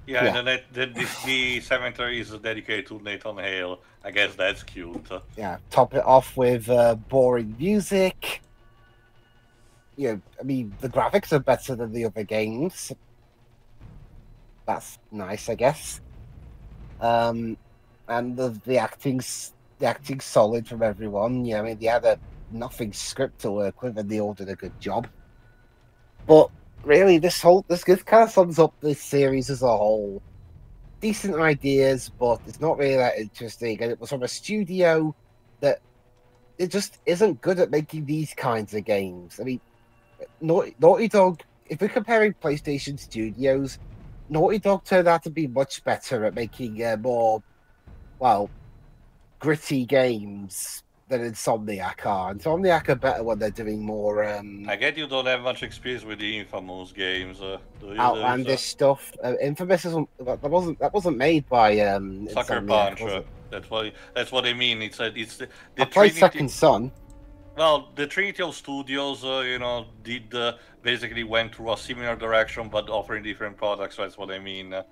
Yeah, and then the cemetery is dedicated to Nathan Hale. I guess that's cute. Yeah, top it off with boring music. I mean, the graphics are better than the other games. That's nice, I guess. And the acting's solid from everyone. I mean, they had nothing script to work with, and they all did a good job. But really, this kind of sums up this series as a whole. decent ideas, but it's not really that interesting. And it was from a studio that it just isn't good at making these kinds of games. I mean, Naughty Dog, if we're comparing PlayStation studios, Naughty Dog turned out to be much better at making more, well, gritty games than Insomniac are. Insomniac are better when they're doing more I get you don't have much experience with the Infamous games, do you? outlandish stuff. Infamous that wasn't made by Sucker Insomniac, Punch. was it? That's what I mean. It's the I played Second Son. Well, the Trinity of Studios, did basically went through a similar direction, but offering different products. So that's what I mean. But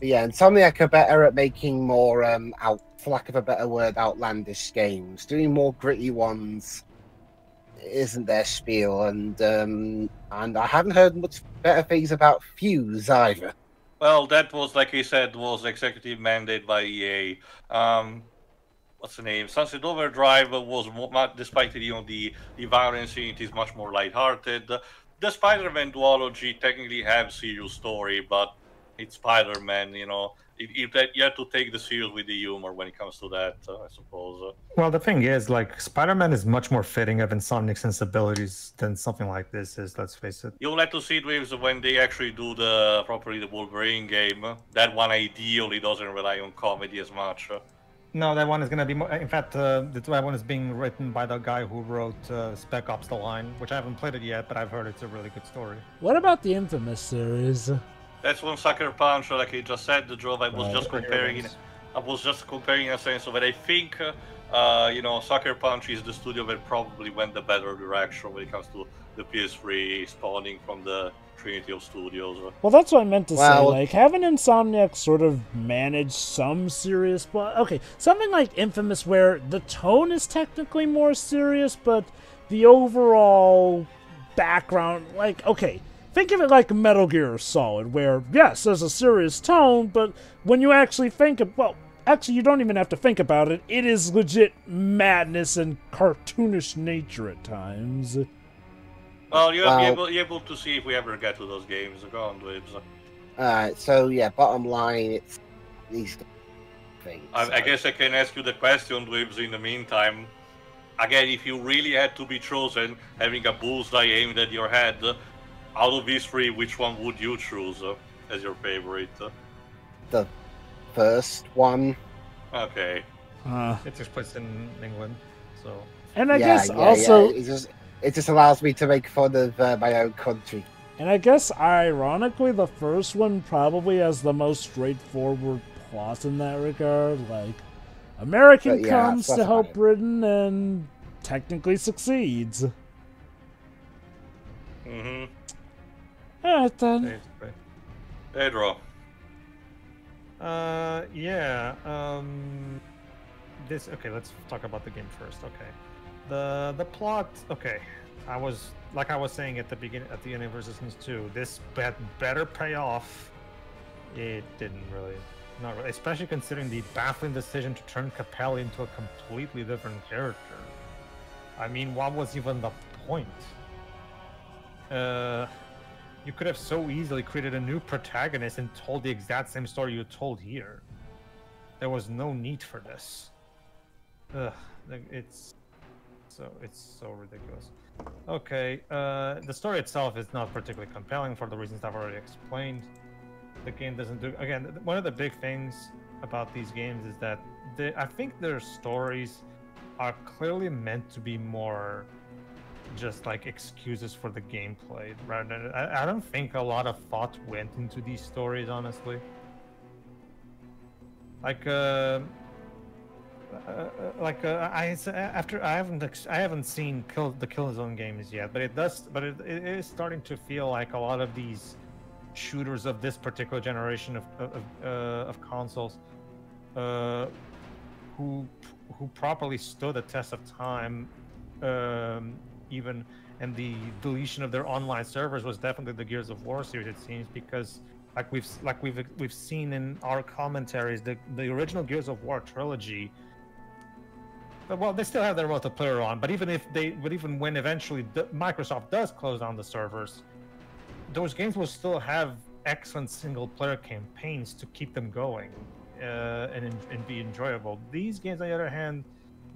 yeah, Insomniac are better at making more for lack of a better word, outlandish games. Doing more gritty ones isn't their spiel, and I haven't heard much better things about Fuse either. Well, that was, like I said, was executive mandate by EA. What's the name? Sunset Overdrive was, despite the violence in it, is much more lighthearted. The Spider-Man duology technically have serious story, but it's Spider-Man, you have to take the serious with the humor when it comes to that, I suppose. Well, the thing is, like, Spider-Man is much more fitting of Insomniac sensibilities than something like this is, let's face it. You'll have to see it with when they actually do properly the Wolverine game. That one ideally doesn't rely on comedy as much. No, that one is going to be more... In fact, that one is being written by the guy who wrote Spec Ops: The Line, which I haven't played it yet, but I've heard it's a really good story. What about the Infamous series? That's one Sucker Punch, like I just said, the job. I was just comparing in a sense of it. I think, Sucker Punch is the studio that probably went the better direction when it comes to the PS3 spawning from the Trinity of Studios. Well, that's what I meant to say. Like, having Insomniac sort of manage some serious... Okay, something like Infamous where the tone is technically more serious, but the overall background... Like, okay, think of it like Metal Gear Solid, where, yes, there's a serious tone, but when you actually think of... Well, actually, you don't even have to think about it. It is legit madness and cartoonish nature at times. Well, you'll be able to see if we ever get to those games. Go on, Dwebs. Alright, so yeah, bottom line, it's these things. I guess I can ask you the question, Dwebs, in the meantime. Again, if you really had to be chosen, having a bullseye aimed at your head, out of these three, which one would you choose as your favorite? The first one. Okay. It takes place in England, so... And I guess also... Yeah. It just allows me to make fun of my own country. And I guess, ironically, the first one probably has the most straightforward plot in that regard. Like, American comes to help Britain and technically succeeds. Mm-hmm. Alright then. Pedro. Yeah. Okay, let's talk about the game first. Okay. The plot, okay. I was saying at the beginning, at the end of Resistance 2, this better pay off. It didn't really, not really, especially considering the baffling decision to turn Capelli into a completely different character. I mean, what was even the point? You could have so easily created a new protagonist and told the exact same story you told here. There was no need for this. It's so ridiculous. Okay, the story itself is not particularly compelling for the reasons I've already explained. The game doesn't do... Again, one of the big things about these games is that I think their stories are clearly meant to be more just like excuses for the gameplay. Rather than, I don't think a lot of thought went into these stories, honestly. Like, I haven't seen the Killzone games yet, but it is starting to feel like a lot of these shooters of this particular generation of consoles, who properly stood the test of time, even, and the deletion of their online servers was definitely the Gears of War series, it seems, because like we've seen in our commentaries, the original Gears of War trilogy. Well, they still have their multiplayer on, but even when eventually Microsoft does close down the servers, those games will still have excellent single-player campaigns to keep them going and be enjoyable. These games, on the other hand,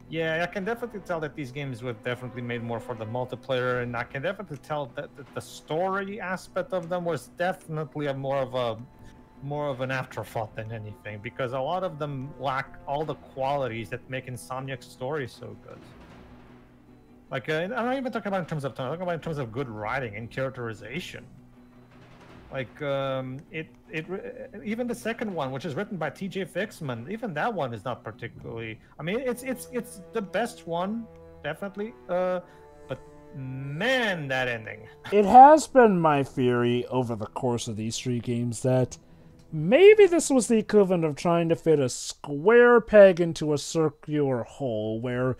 yeah, I can definitely tell that these games were definitely made more for the multiplayer, and I can definitely tell that the story aspect of them was definitely more of an afterthought than anything, because a lot of them lack all the qualities that make Insomniac's story so good. Like, I'm not even talking about in terms of tone, I'm talking about in terms of good writing and characterization. Like, even the second one, which is written by T.J. Fixman, even that one is not particularly. I mean, it's the best one, definitely. But man, that ending. It has been my theory over the course of these 3 games that maybe this was the equivalent of trying to fit a square peg into a circular hole, where,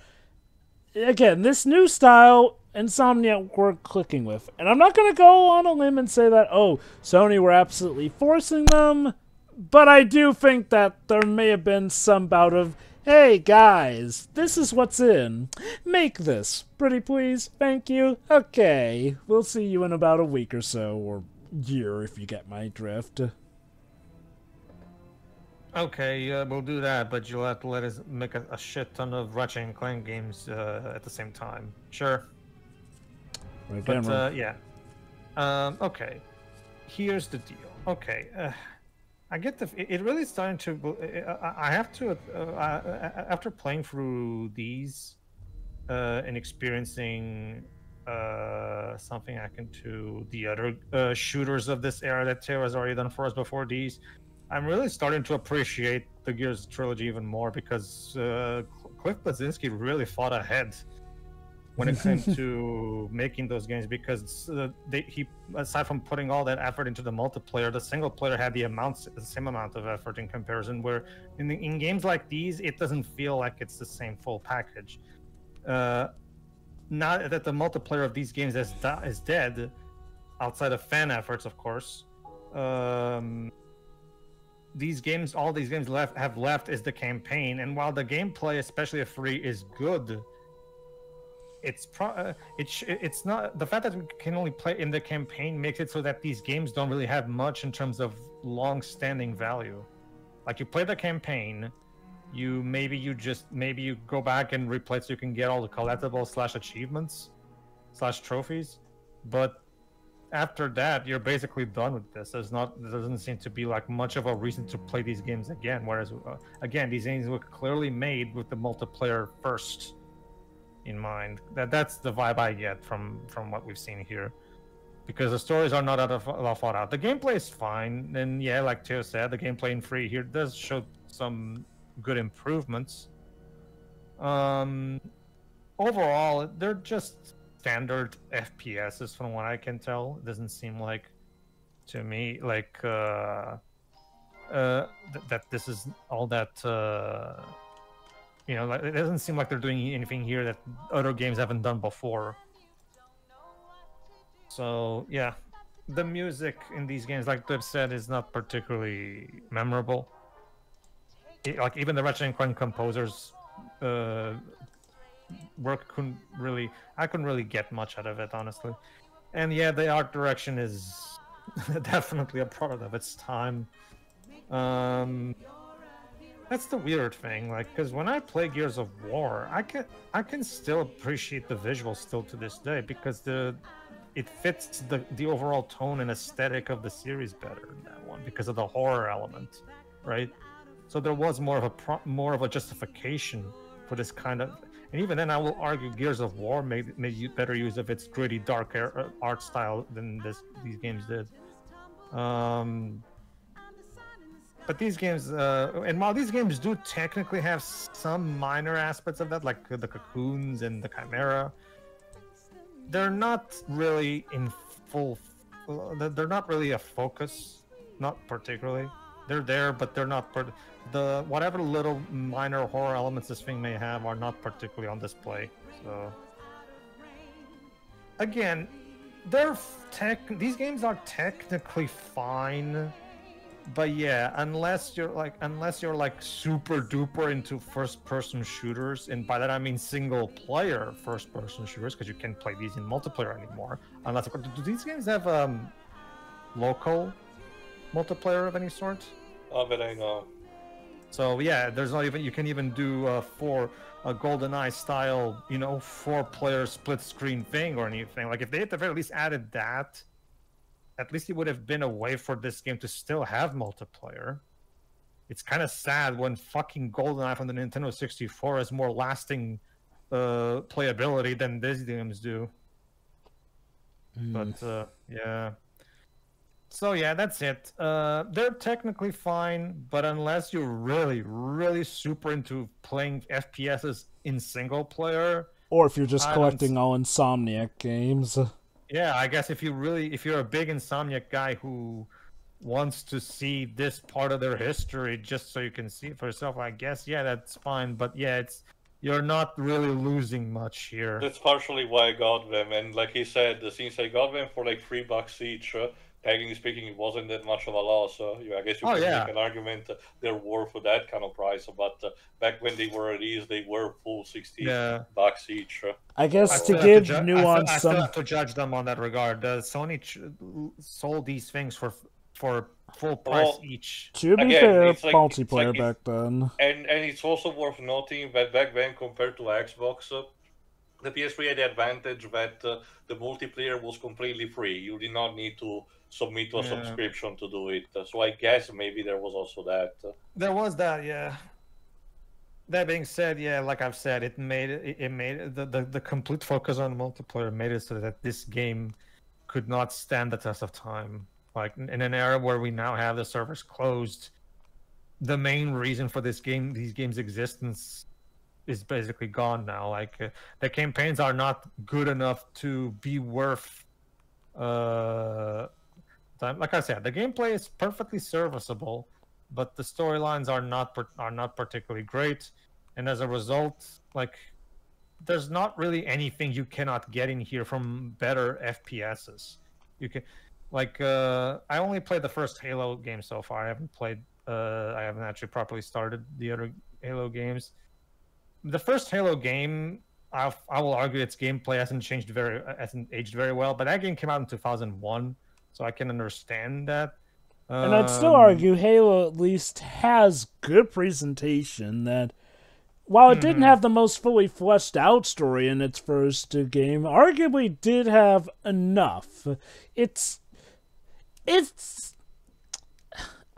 again, this new style Insomniac were clicking with. And I'm not going to go on a limb and say that, oh, Sony were absolutely forcing them, but I do think that there may have been some bout of, hey, guys, this is what's in. Make this. Pretty please? Thank you? Okay. We'll see you in about a week or so, or year, if you get my drift. Okay, we'll do that, but you'll have to let us make a shit ton of Ratchet and Clank games at the same time. Sure. Right, But, yeah. Okay. Here's the deal. Okay. I get it really is starting to... I have to... after playing through these and experiencing something akin to the other shooters of this era that Teo has already done for us before these, I'm really starting to appreciate the Gears trilogy even more, because Cliff Bleszinski really fought ahead when it came to making those games, because he, aside from putting all that effort into the multiplayer, the single player had the same amount of effort in comparison, where in games like these, it doesn't feel like it's the same full package. Not that the multiplayer of these games is dead, outside of fan efforts, of course. All these games have left is the campaign, and while the gameplay, especially of 3, is good, it's not, the fact that we can only play in the campaign makes it so that these games don't really have much in terms of long-standing value. Like, you play the campaign, maybe you go back and replay so you can get all the collectibles / achievements / trophies, but after that, you're basically done with this. There doesn't seem to be like much of a reason to play these games again. Whereas, again, these games were clearly made with the multiplayer first in mind. That's the vibe I get from what we've seen here, because the stories are not all thought out. The gameplay is fine, and yeah, like Teo said, the gameplay in 3 here does show some good improvements. Overall, they're just standard FPSs from what I can tell. It doesn't seem like, to me, like that this is all that like, it doesn't seem like they're doing anything here that other games haven't done before. So yeah, the music in these games, like Dib said, is not particularly memorable. Like, even the Ratchet and Clank composers work I couldn't really get much out of it, honestly. And yeah, the art direction is definitely a product of its time. That's the weird thing, like, because when I play Gears of War, I can still appreciate the visuals still to this day, because it fits the overall tone and aesthetic of the series better in that one, because of the horror element, right? So there was more of a justification for this kind of. And even then, I will argue Gears of War made better use of its gritty, dark art style than these games did. But these games, and while these games do technically have some minor aspects of that, like the cocoons and the Chimera, they're not really in full. They're not really a focus, not particularly. They're there, but they're not. Whatever little minor horror elements this thing may have are not particularly on display. So, again, these games are technically fine. But yeah, unless you're like super duper into first-person shooters, and by that I mean single-player first-person shooters, because you can't play these in multiplayer anymore. Unless, do these games have local multiplayer of any sort. Oh, but I know. So yeah, there's not even, you can even do a GoldenEye style, 4-player split screen thing or anything. Like if they at the very least added that, at least it would have been a way for this game to still have multiplayer. It's kind of sad when fucking GoldenEye from the Nintendo 64 has more lasting playability than these games do. But yeah. So yeah, that's it. They're technically fine, but unless you're really, really super into playing FPSs in single player, or if you're just collecting all Insomniac games. Yeah, I guess if you're a big Insomniac guy who wants to see this part of their history just so you can see it for yourself, I guess, yeah, that's fine. But yeah, you're not really losing much here. That's partially why I got them, and like he said, since I got them for like $3 each, technically speaking, it wasn't that much of a loss. So I guess you can make an argument they're worth for that kind of price. But back when they were released, they were full $60 each. I guess to give nuance, I still have to judge them on that regard. Sony sold these things for full price each. To be fair, multiplayer back then. And it's also worth noting that back then, compared to Xbox, the PS3 had the advantage that the multiplayer was completely free. You did not need to submit to a subscription to do it. So I guess maybe there was also that. There was that, yeah. That being said, yeah, like I've said, it made the complete focus on multiplayer made it so that this game could not stand the test of time. Like in an era where we now have the servers closed, the main reason for these games' existence is basically gone now. Like the campaigns are not good enough to be worth time. Like I said, the gameplay is perfectly serviceable, but the storylines are not particularly great, and as a result, like there's not really anything you cannot get in here from better FPSs. You can, like, I only played the first Halo game so far. I haven't actually properly started the other Halo games. The first Halo game, I will argue its gameplay hasn't aged very well, but that game came out in 2001, so I can understand that. And I'd still argue Halo at least has good presentation that, while it didn't have the most fully fleshed out story in its first game, arguably did have enough. It's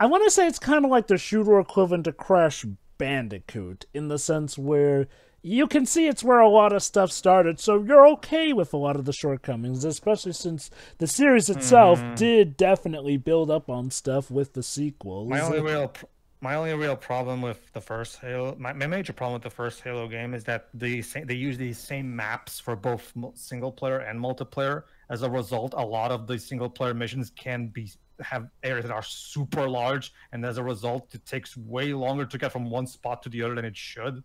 I want to say it's kind of like the shooter equivalent to Crash Bandicoot, in the sense where you can see it's where a lot of stuff started, so you're okay with a lot of the shortcomings, especially since the series itself did definitely build up on stuff with the sequels. My only real problem with the first Halo, my major problem with the first Halo game is that they use these same maps for both single player and multiplayer. As a result, a lot of the single player missions have areas that are super large, and as a result, it takes way longer to get from one spot to the other than it should.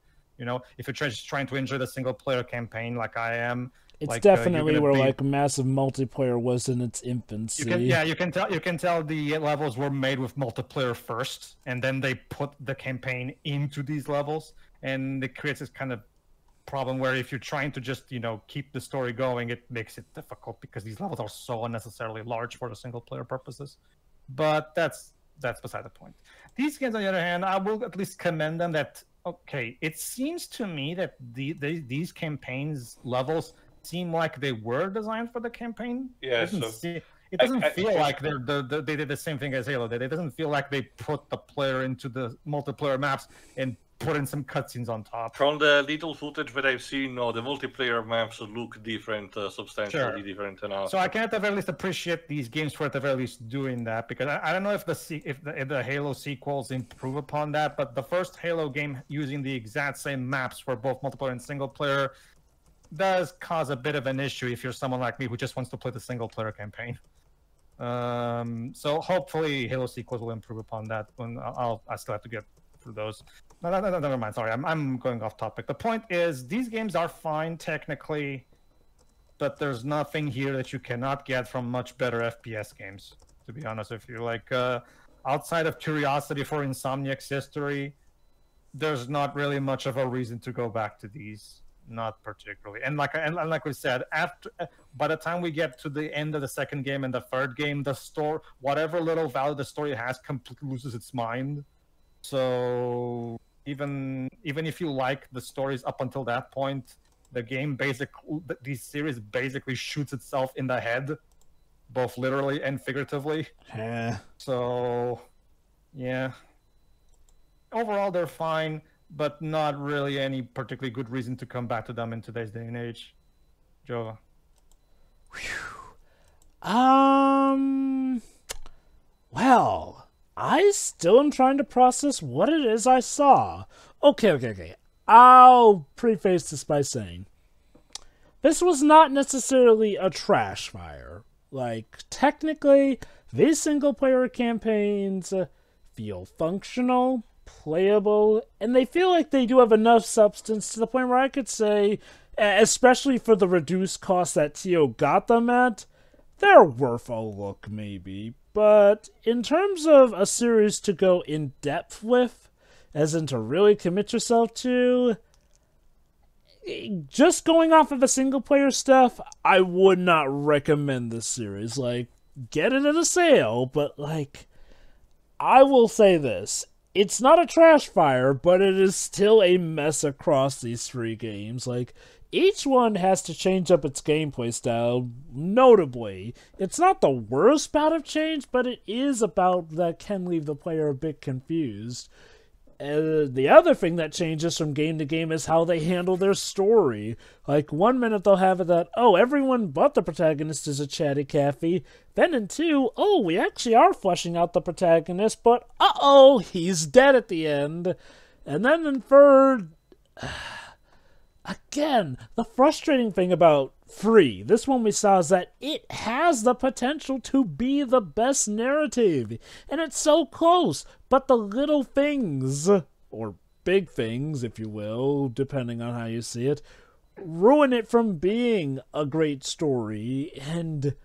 If you're just trying to enjoy the single player campaign like I am, it's definitely where like massive multiplayer was in its infancy. You can tell the levels were made with multiplayer first, and then they put the campaign into these levels, and it creates this kind of problem where if you're trying to just keep the story going, it makes it difficult because these levels are so unnecessarily large for the single player purposes. But that's beside the point. These games, on the other hand, I will at least commend them that, okay, it seems to me that these campaigns levels seem like they were designed for the campaign. Yeah, it doesn't feel like they did the same thing as Halo did. It doesn't feel like they put the player into the multiplayer maps and put in some cutscenes on top. From the little footage that I've seen, no, the multiplayer maps look different, substantially different enough. So I can at the very least appreciate these games for at the very least doing that, because I don't know if the Halo sequels improve upon that, but the first Halo game using the exact same maps for both multiplayer and single player does cause a bit of an issue if you're someone like me who just wants to play the single player campaign. So hopefully Halo sequels will improve upon that. When I still have to get through those. No, never mind. Sorry, I'm going off topic. The point is, these games are fine technically, but there's nothing here that you cannot get from much better FPS games. To be honest with you, like outside of curiosity for Insomniac's history, there's not really much of a reason to go back to these. Not particularly. And like we said, by the time we get to the end of the second game and the third game, the story, whatever little value the story has, completely loses its mind. So even if you like the stories up until that point, the series basically shoots itself in the head, both literally and figuratively. Yeah. So, yeah. Overall, they're fine, but not really any particularly good reason to come back to them in today's day and age. Jova. Well, I still am trying to process what it is I saw. Okay. I'll preface this by saying this was not necessarily a trash fire. Like, technically, these single-player campaigns feel functional, playable, and they feel like they do have enough substance to the point where I could say, especially for the reduced cost that TO got them at, they're worth a look, maybe. But in terms of a series to go in depth with, as in to really commit yourself to, just going off of the single-player stuff, I would not recommend this series. Like, get it at a sale, but, like, I will say this. It's not a trash fire, but it is still a mess across these 3 games. Like, each one has to change up its gameplay style, notably. It's not the worst bout of change, but it is about that can leave the player a bit confused. The other thing that changes from game to game is how they handle their story. Like, 1 minute they'll have it that, oh, everyone but the protagonist is a chatty Cathy. Then in 2, oh, we actually are fleshing out the protagonist, but uh-oh, he's dead at the end. And then in 3rd, again, the frustrating thing about 3, this one we saw, is that it has the potential to be the best narrative. And it's so close, but the little things, or big things, if you will, depending on how you see it, ruin it from being a great story. And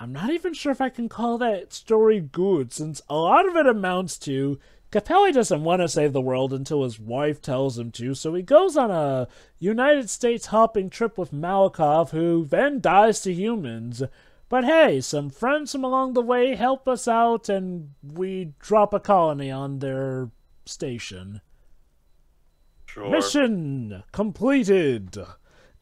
I'm not even sure if I can call that story good, since a lot of it amounts to Capelli doesn't want to save the world until his wife tells him to, so he goes on a United States hopping trip with Malikov, who then dies to humans. But hey, some friends from along the way help us out, and we drop a colony on their station. Sure. Mission completed!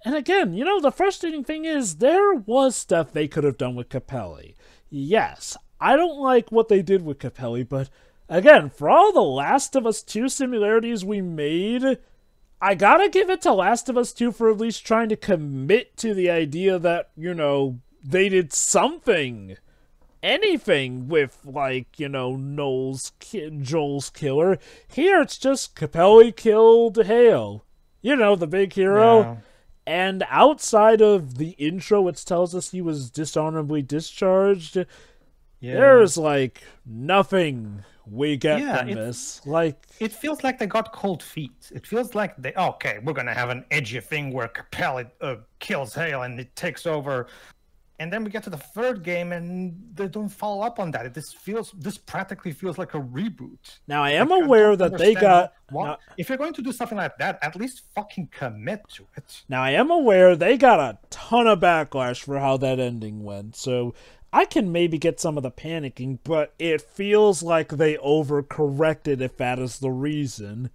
And again, you know, the frustrating thing is, there was stuff they could have done with Capelli. Yes, I don't like what they did with Capelli, but again, for all the Last of Us 2 similarities we made, I gotta give it to Last of Us 2 for at least trying to commit to the idea that, you know, they did something. Anything with, like, you know, Joel's killer. Here it's just Capelli killed Hale. You know, the big hero. Yeah. And outside of the intro, which tells us he was dishonorably discharged, there's, like, nothing we get from this. Like, it feels like they got cold feet. It feels like okay, we're gonna have an edgy thing where Capelli kills Hale and it takes over. And then we get to the 3rd game and they don't follow up on that. This practically feels like a reboot. Now, I am aware that they got... if you're going to do something like that, at least fucking commit to it. Now, I am aware they got a ton of backlash for how that ending went, so I can maybe get some of the panicking, but it feels like they overcorrected if that is the reason.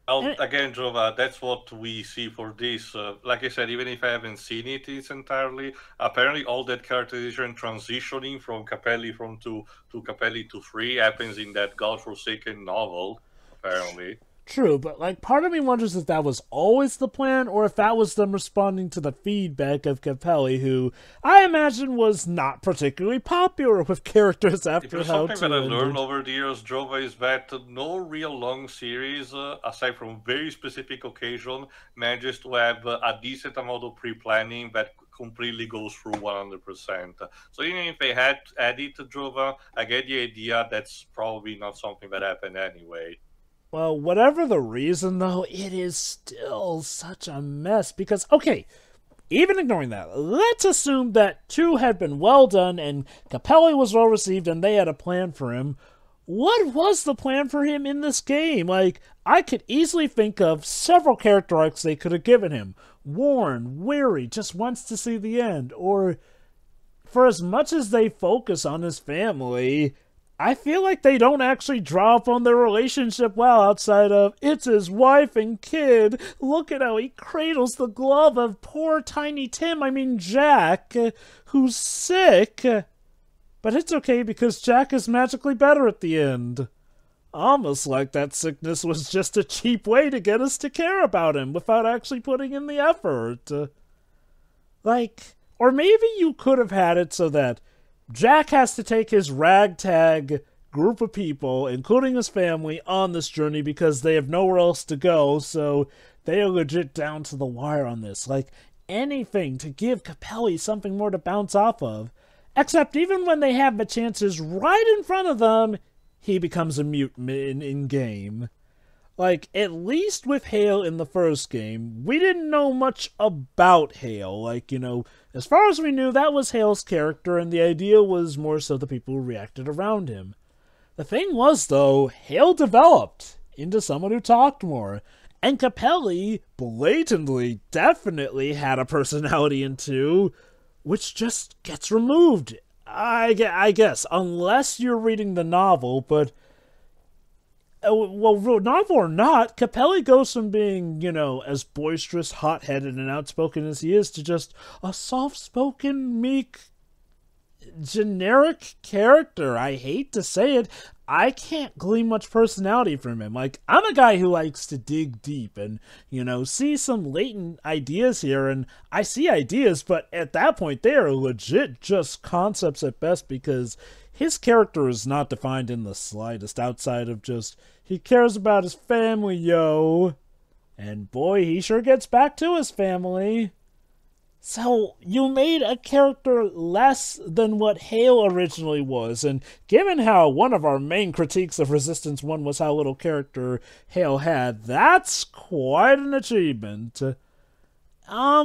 Well, again, Jova, that's what we see for this. Like I said, even if I haven't seen it entirely, apparently all that characterization transitioning from Capelli to Capelli to 3 happens in that godforsaken novel, apparently. True, but, like, part of me wonders if that was always the plan, or if that was them responding to the feedback of Capelli, who I imagine was not particularly popular with characters after how something that I learned over the years, Jova, is that no real long series, aside from very specific occasion, manages to have a decent amount of pre-planning that completely goes through 100%. So even if they had added to Jova, I get the idea that's probably not something that happened anyway. Well, whatever the reason, though, it is still such a mess, because, okay, even ignoring that, let's assume that 2 had been well done, and Capelli was well received, and they had a plan for him. What was the plan for him in this game? Like, I could easily think of several character arcs they could have given him. Warren, weary, just wants to see the end, or for as much as they focus on his family, I feel like they don't actually draw up on their relationship well outside of, it's his wife and kid. Look at how he cradles the glove of poor Tiny Tim, I mean Jack, who's sick. But it's okay because Jack is magically better at the end. Almost like that sickness was just a cheap way to get us to care about him without actually putting in the effort. Or maybe you could have had it so that Jack has to take his ragtag group of people, including his family, on this journey because they have nowhere else to go, so they are legit down to the wire on this. Anything to give Capelli something more to bounce off of. Except even when they have the chances right in front of them, he becomes a mutant in-game. At least with Hale in the first game, we didn't know much about Hale. As far as we knew, that was Hale's character, and the idea was more so the people who reacted around him. The thing was, though, Hale developed into someone who talked more, and Capelli blatantly, definitely had a personality in 2, which just gets removed, I guess, unless you're reading the novel, but novel or not, Capelli goes from being, as boisterous, hot-headed, and outspoken as he is to just a soft-spoken, meek, generic character. I hate to say it, I can't glean much personality from him. I'm a guy who likes to dig deep and, see some latent ideas here, and I see ideas, but at that point, they are legit just concepts at best because his character is not defined in the slightest outside of just, he cares about his family, yo. And boy, he sure gets back to his family. So, you made a character less than what Hale originally was, and given how one of our main critiques of Resistance 1 was how little character Hale had, that's quite an achievement. I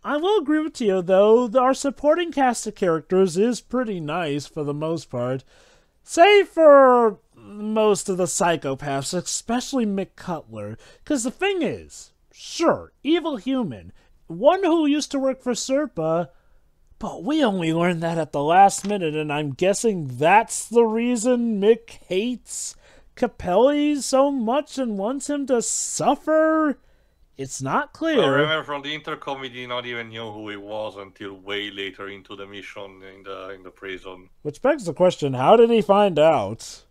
will agree with you, though, our supporting cast of characters is pretty nice for the most part. Save for most of the psychopaths, especially Mick Cutler. Because the thing is, sure, evil human, one who used to work for Serpa, but we only learned that at the last minute, and I'm guessing that's the reason Mick hates Capelli so much and wants him to suffer? It's not clear. I remember from the intercom, we did not even know who he was until way later into the mission in the prison. Which begs the question, how did he find out?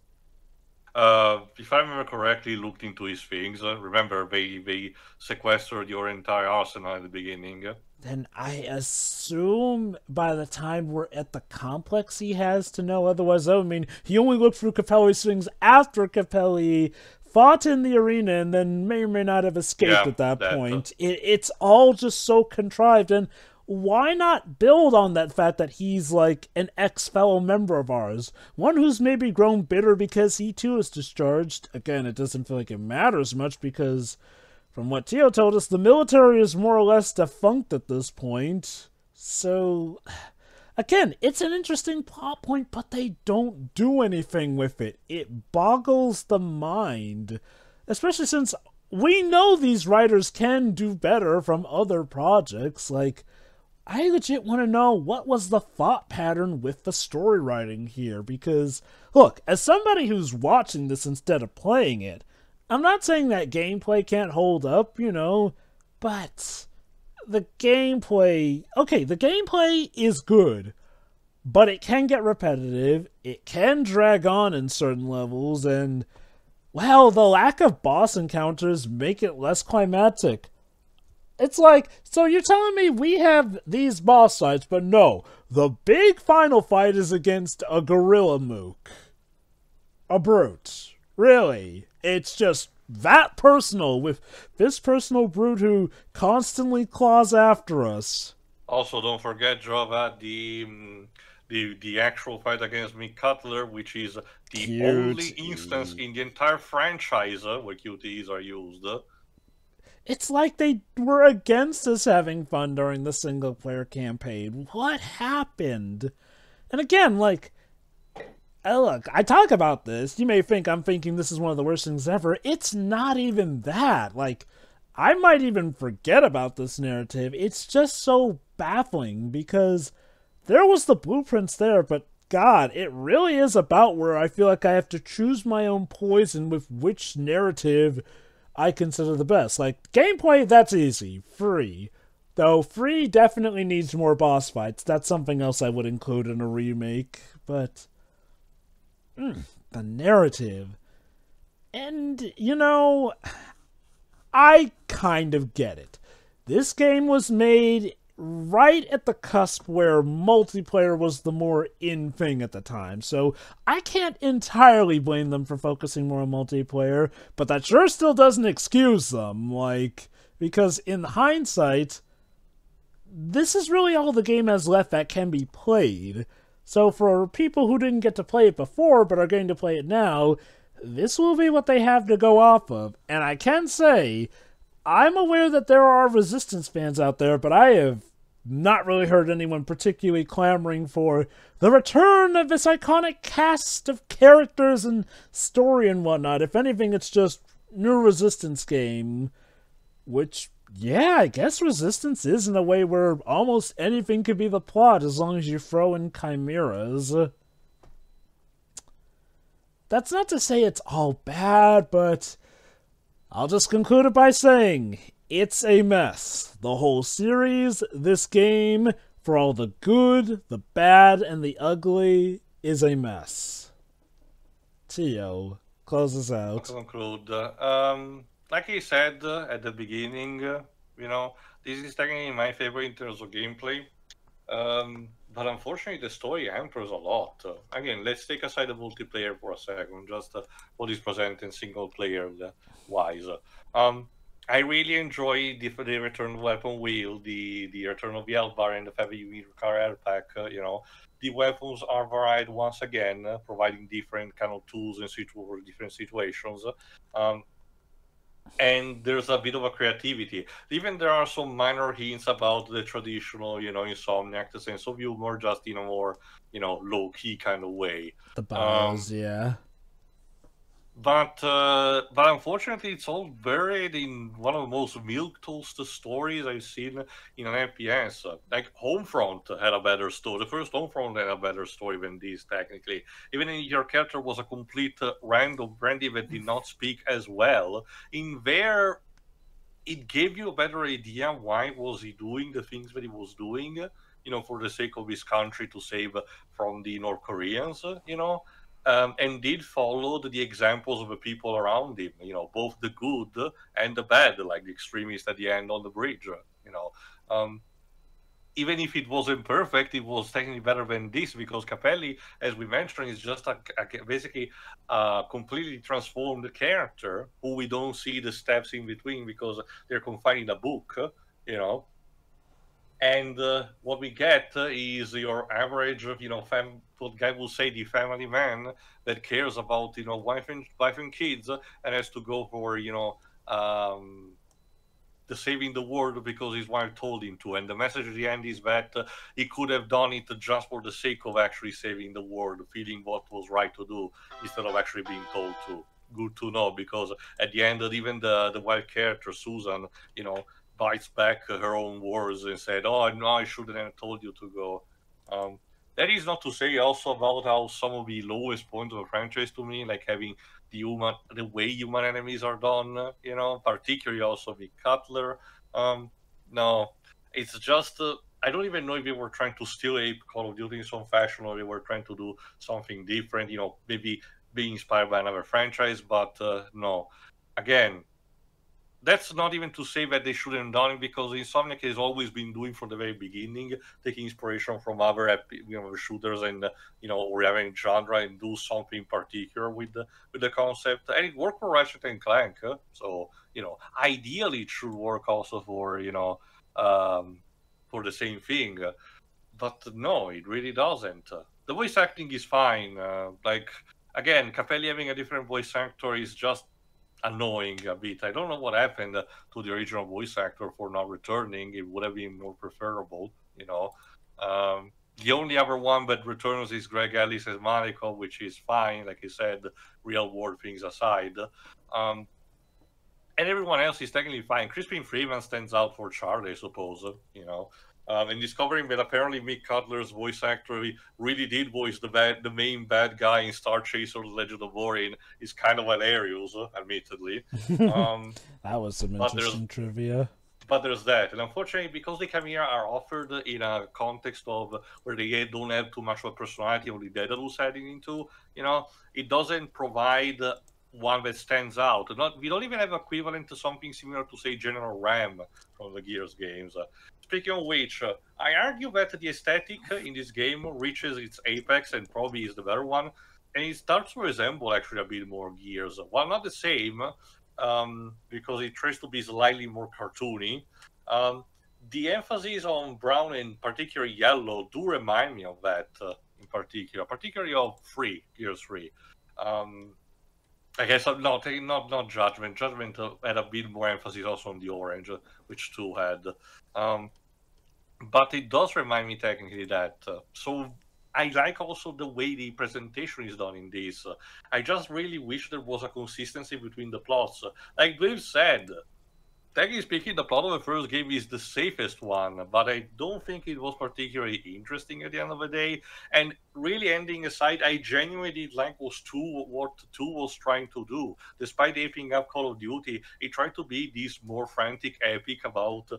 If I remember correctly, looked into his things. Remember, they sequestered your entire arsenal at the beginning. Then I assume by the time we're at the complex he has to know. Otherwise, he only looked through Capelli's things after Capelli fought in the arena and then may or may not have escaped at that point. It's all just so contrived, and why not build on that fact that he's an ex-fellow member of ours? One who's maybe grown bitter because he too is discharged. Again, it doesn't feel like it matters much because, from what Tio told us, the military is more or less defunct at this point. So, again, it's an interesting plot point, but they don't do anything with it. It boggles the mind. Especially since we know these writers can do better from other projects. I legit want to know what was the thought pattern with the story writing here, because, look, as somebody who's watching this instead of playing it, I'm not saying that gameplay can't hold up, but the gameplay is good, but it can get repetitive, it can drag on in certain levels, and, well, the lack of boss encounters make it less climactic. It's so you're telling me we have these boss fights, but no, the big final fight is against a gorilla mook. A brute. Really. It's just that personal, with this personal brute who constantly claws after us. Also, don't forget, Java, the actual fight against Mick Cutler, which is the only instance in the entire franchise where QTEs are used. It's like they were against us having fun during the single-player campaign. What happened? And again, look, I talk about this. You may think I'm thinking this is one of the worst things ever. It's not even that. I might even forget about this narrative. It's just so baffling because there was the blueprints there, but God, it really is about where I feel like I have to choose my own poison with which narrative I consider the best. Like, gameplay, that's easy. Free. Though free definitely needs more boss fights. That's something else I would include in a remake. But the narrative. And, you know, I kind of get it. This game was made right at the cusp where multiplayer was the more in thing at the time, so I can't entirely blame them for focusing more on multiplayer, but that sure still doesn't excuse them, like, because in hindsight, this is really all the game has left that can be played. So for people who didn't get to play it before but are going to play it now, this will be what they have to go off of. And I can say, I'm aware that there are Resistance fans out there, but I have not really heard anyone particularly clamoring for the return of this iconic cast of characters and story and whatnot. If anything, it's just new Resistance game, which, yeah, I guess Resistance is in a way where almost anything could be the plot as long as you throw in chimeras. That's not to say it's all bad, but I'll just conclude it by saying it's a mess. The whole series, this game, for all the good, the bad, and the ugly, is a mess. Tio, close us out. To conclude, like I said at the beginning, you know, this is technically my favorite in terms of gameplay. But unfortunately, the story hampers a lot. Again, let's take aside the multiplayer for a second, just what is presented single player wise. I really enjoy the return of Weapon Wheel, the return of the Elbar, and the fact that you need car air pack. You know, the weapons are varied once again, providing different kind of tools and for different situations. And there's a bit of a creativity. Even there are some minor hints about the traditional, you know, Insomniac, the sense of humor, just in a more, you know, low-key kind of way. The battles, yeah. But unfortunately, it's all buried in one of the most milquetoast stories I've seen in an FPS. Like, Homefront had a better story. The first Homefront had a better story than this, technically. Even if your character was a complete random brandy that did not speak as well, in there, it gave you a better idea why was he doing the things that he was doing, you know, for the sake of his country to save from the North Koreans, you know. And did follow the examples of the people around him, you know, both the good and the bad, like the extremists at the end on the bridge, you know. Even if it wasn't perfect, it was technically better than this, because Capelli, as we mentioned, is just basically a completely transformed character who we don't see the steps in between because they're confined in a book, you know. And what we get is your average, you know, what guy will say, the family man that cares about, you know, wife and kids, and has to go for, you know, the saving the world because his wife told him to. And the message at the end is that he could have done it just for the sake of actually saving the world, feeling what was right to do instead of actually being told to. Good to know, because at the end, even the wife character, Susan, you know, bites back her own words and said, "Oh no, I shouldn't have told you to go." That is not to say also about how some of the lowest points of the franchise to me, like having the way human enemies are done, you know, particularly also the Cutler. No, it's just I don't even know if they were trying to steal a Call of Duty in some fashion, or they were trying to do something different, you know, maybe being inspired by another franchise. But no, again, that's not even to say that they shouldn't have done it, because Insomniac has always been doing from the very beginning, taking inspiration from other, you know, shooters and you know, or having genre, and do something particular with the concept. And it worked for Ratchet and Clank, so you know, ideally it should work also for, you know, for the same thing. But no, it really doesn't. The voice acting is fine. Like, again, Capelli having a different voice actor is just annoying a bit. I don't know what happened to the original voice actor for not returning. It would have been more preferable, you know. The only other one that returns is Greg Ellis as Malikov, which is fine, like I said, real world things aside. And everyone else is technically fine. Crispin Freeman stands out for Charlie, I suppose, you know. And discovering that apparently Mick Cutler's voice actor really did voice the main bad guy in Star Chaser: Legend of Orin is kind of hilarious, admittedly. That was some But there's interesting trivia. but there's that, and unfortunately, because the Chimera are offered in a context of where they don't have too much of a personality, only Daedalus heading into, it doesn't provide one that stands out. We don't even have equivalent to something similar to, say, General Ram from the Gears games. Speaking of which, I argue that the aesthetic in this game reaches its apex and probably is the better one, and it starts to resemble actually a bit more Gears. While not the same, because it tries to be slightly more cartoony. The emphasis on brown and particularly yellow do remind me of that in particular, particularly of Gears 3. I guess not Judgment. Judgment had a bit more emphasis also on the orange, which too had. But it does remind me technically that. So I like also the way the presentation is done in this. I just really wish there was a consistency between the plots. Like Dave said, technically speaking, the plot of the first game is the safest one, but I don't think it was particularly interesting at the end of the day. And really, ending aside, I genuinely did like what 2 was trying to do. Despite aping up Call of Duty, it tried to be this more frantic epic about,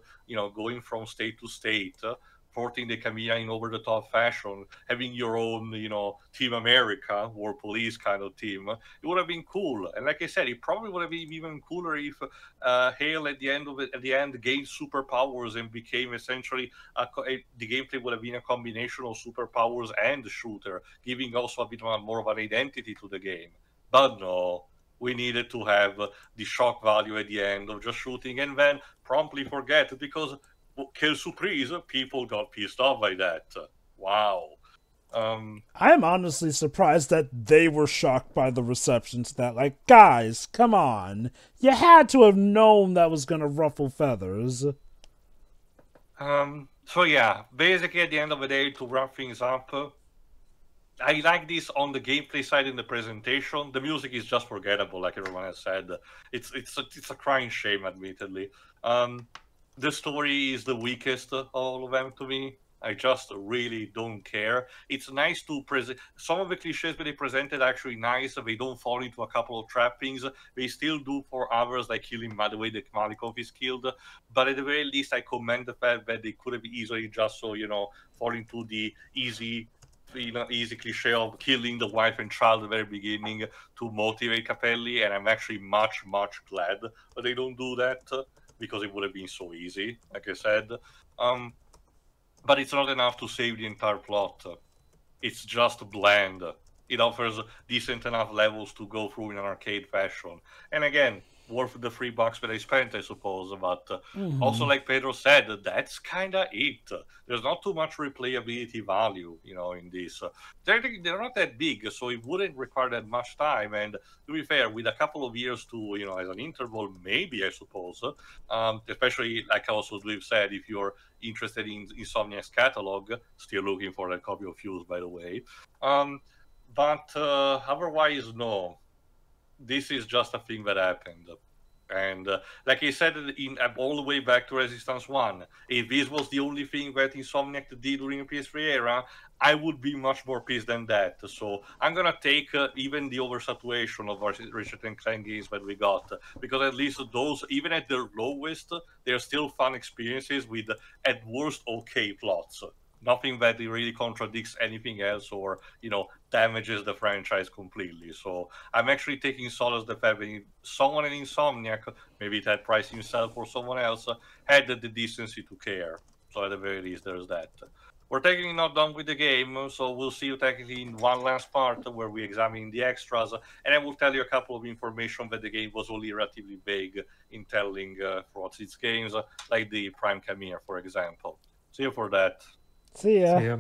going from state to state, porting the Chimera in over-the-top fashion, having your own, Team America, War Police kind of team. It would have been cool. And like I said, it probably would have been even cooler if Hale at the end gained superpowers and became essentially the gameplay would have been a combination of superpowers and shooter, giving also a bit more of an identity to the game. But no, we needed to have the shock value at the end of just shooting and then promptly forget, because quelle surprise, people got pissed off by that. Wow. I'm honestly surprised that they were shocked by the reception to that. Like, guys, come on. You had to have known that was going to ruffle feathers. So yeah, basically at the end of the day, to wrap things up, I like this on the gameplay side in the presentation. The music is just forgettable, like everyone has said. It's a crying shame, admittedly. The story is the weakest of all of them to me. I just really don't care. It's nice to present some of the cliches that they presented actually nice. They don't fall into a couple of trappings. They still do for others, like killing by the way that Malikov is killed. But at the very least, I commend the fact that they could have easily just fall into the easy cliche of killing the wife and child at the very beginning to motivate Capelli. And I'm actually much, much glad that they don't do that, because it would have been so easy, like I said. But it's not enough to save the entire plot. It's just bland. It offers decent enough levels to go through in an arcade fashion. And again, worth the $3 that I spent, I suppose. But also, like Pedro said, that's kind of it. There's not too much replayability value, in this. They're not that big, so it wouldn't require that much time. And to be fair, with a couple of years to, as an interval, maybe, I suppose. Especially, like also Dave said, if you're interested in Insomniac's catalog, still looking for that copy of Fuse, by the way. But otherwise, no. This is just a thing that happened. And like I said, all the way back to Resistance 1, if this was the only thing that Insomniac did during the PS3 era, I would be much more pissed than that. So I'm going to take even the oversaturation of Ratchet & Clank games that we got, because at least those, even at their lowest, they're still fun experiences with, at worst, okay plots. Nothing that really contradicts anything else or, damages the franchise completely. So I'm actually taking solace the fact that someone in Insomniac, maybe Ted Price himself or someone else, had the decency to care. So at the very least, there's that. We're technically not done with the game, so we'll see you technically in one last part where we examine the extras, and I will tell you a couple of information that the game was only relatively vague in telling for its games, like the Prime Chimera, for example. See you for that. See ya. See ya.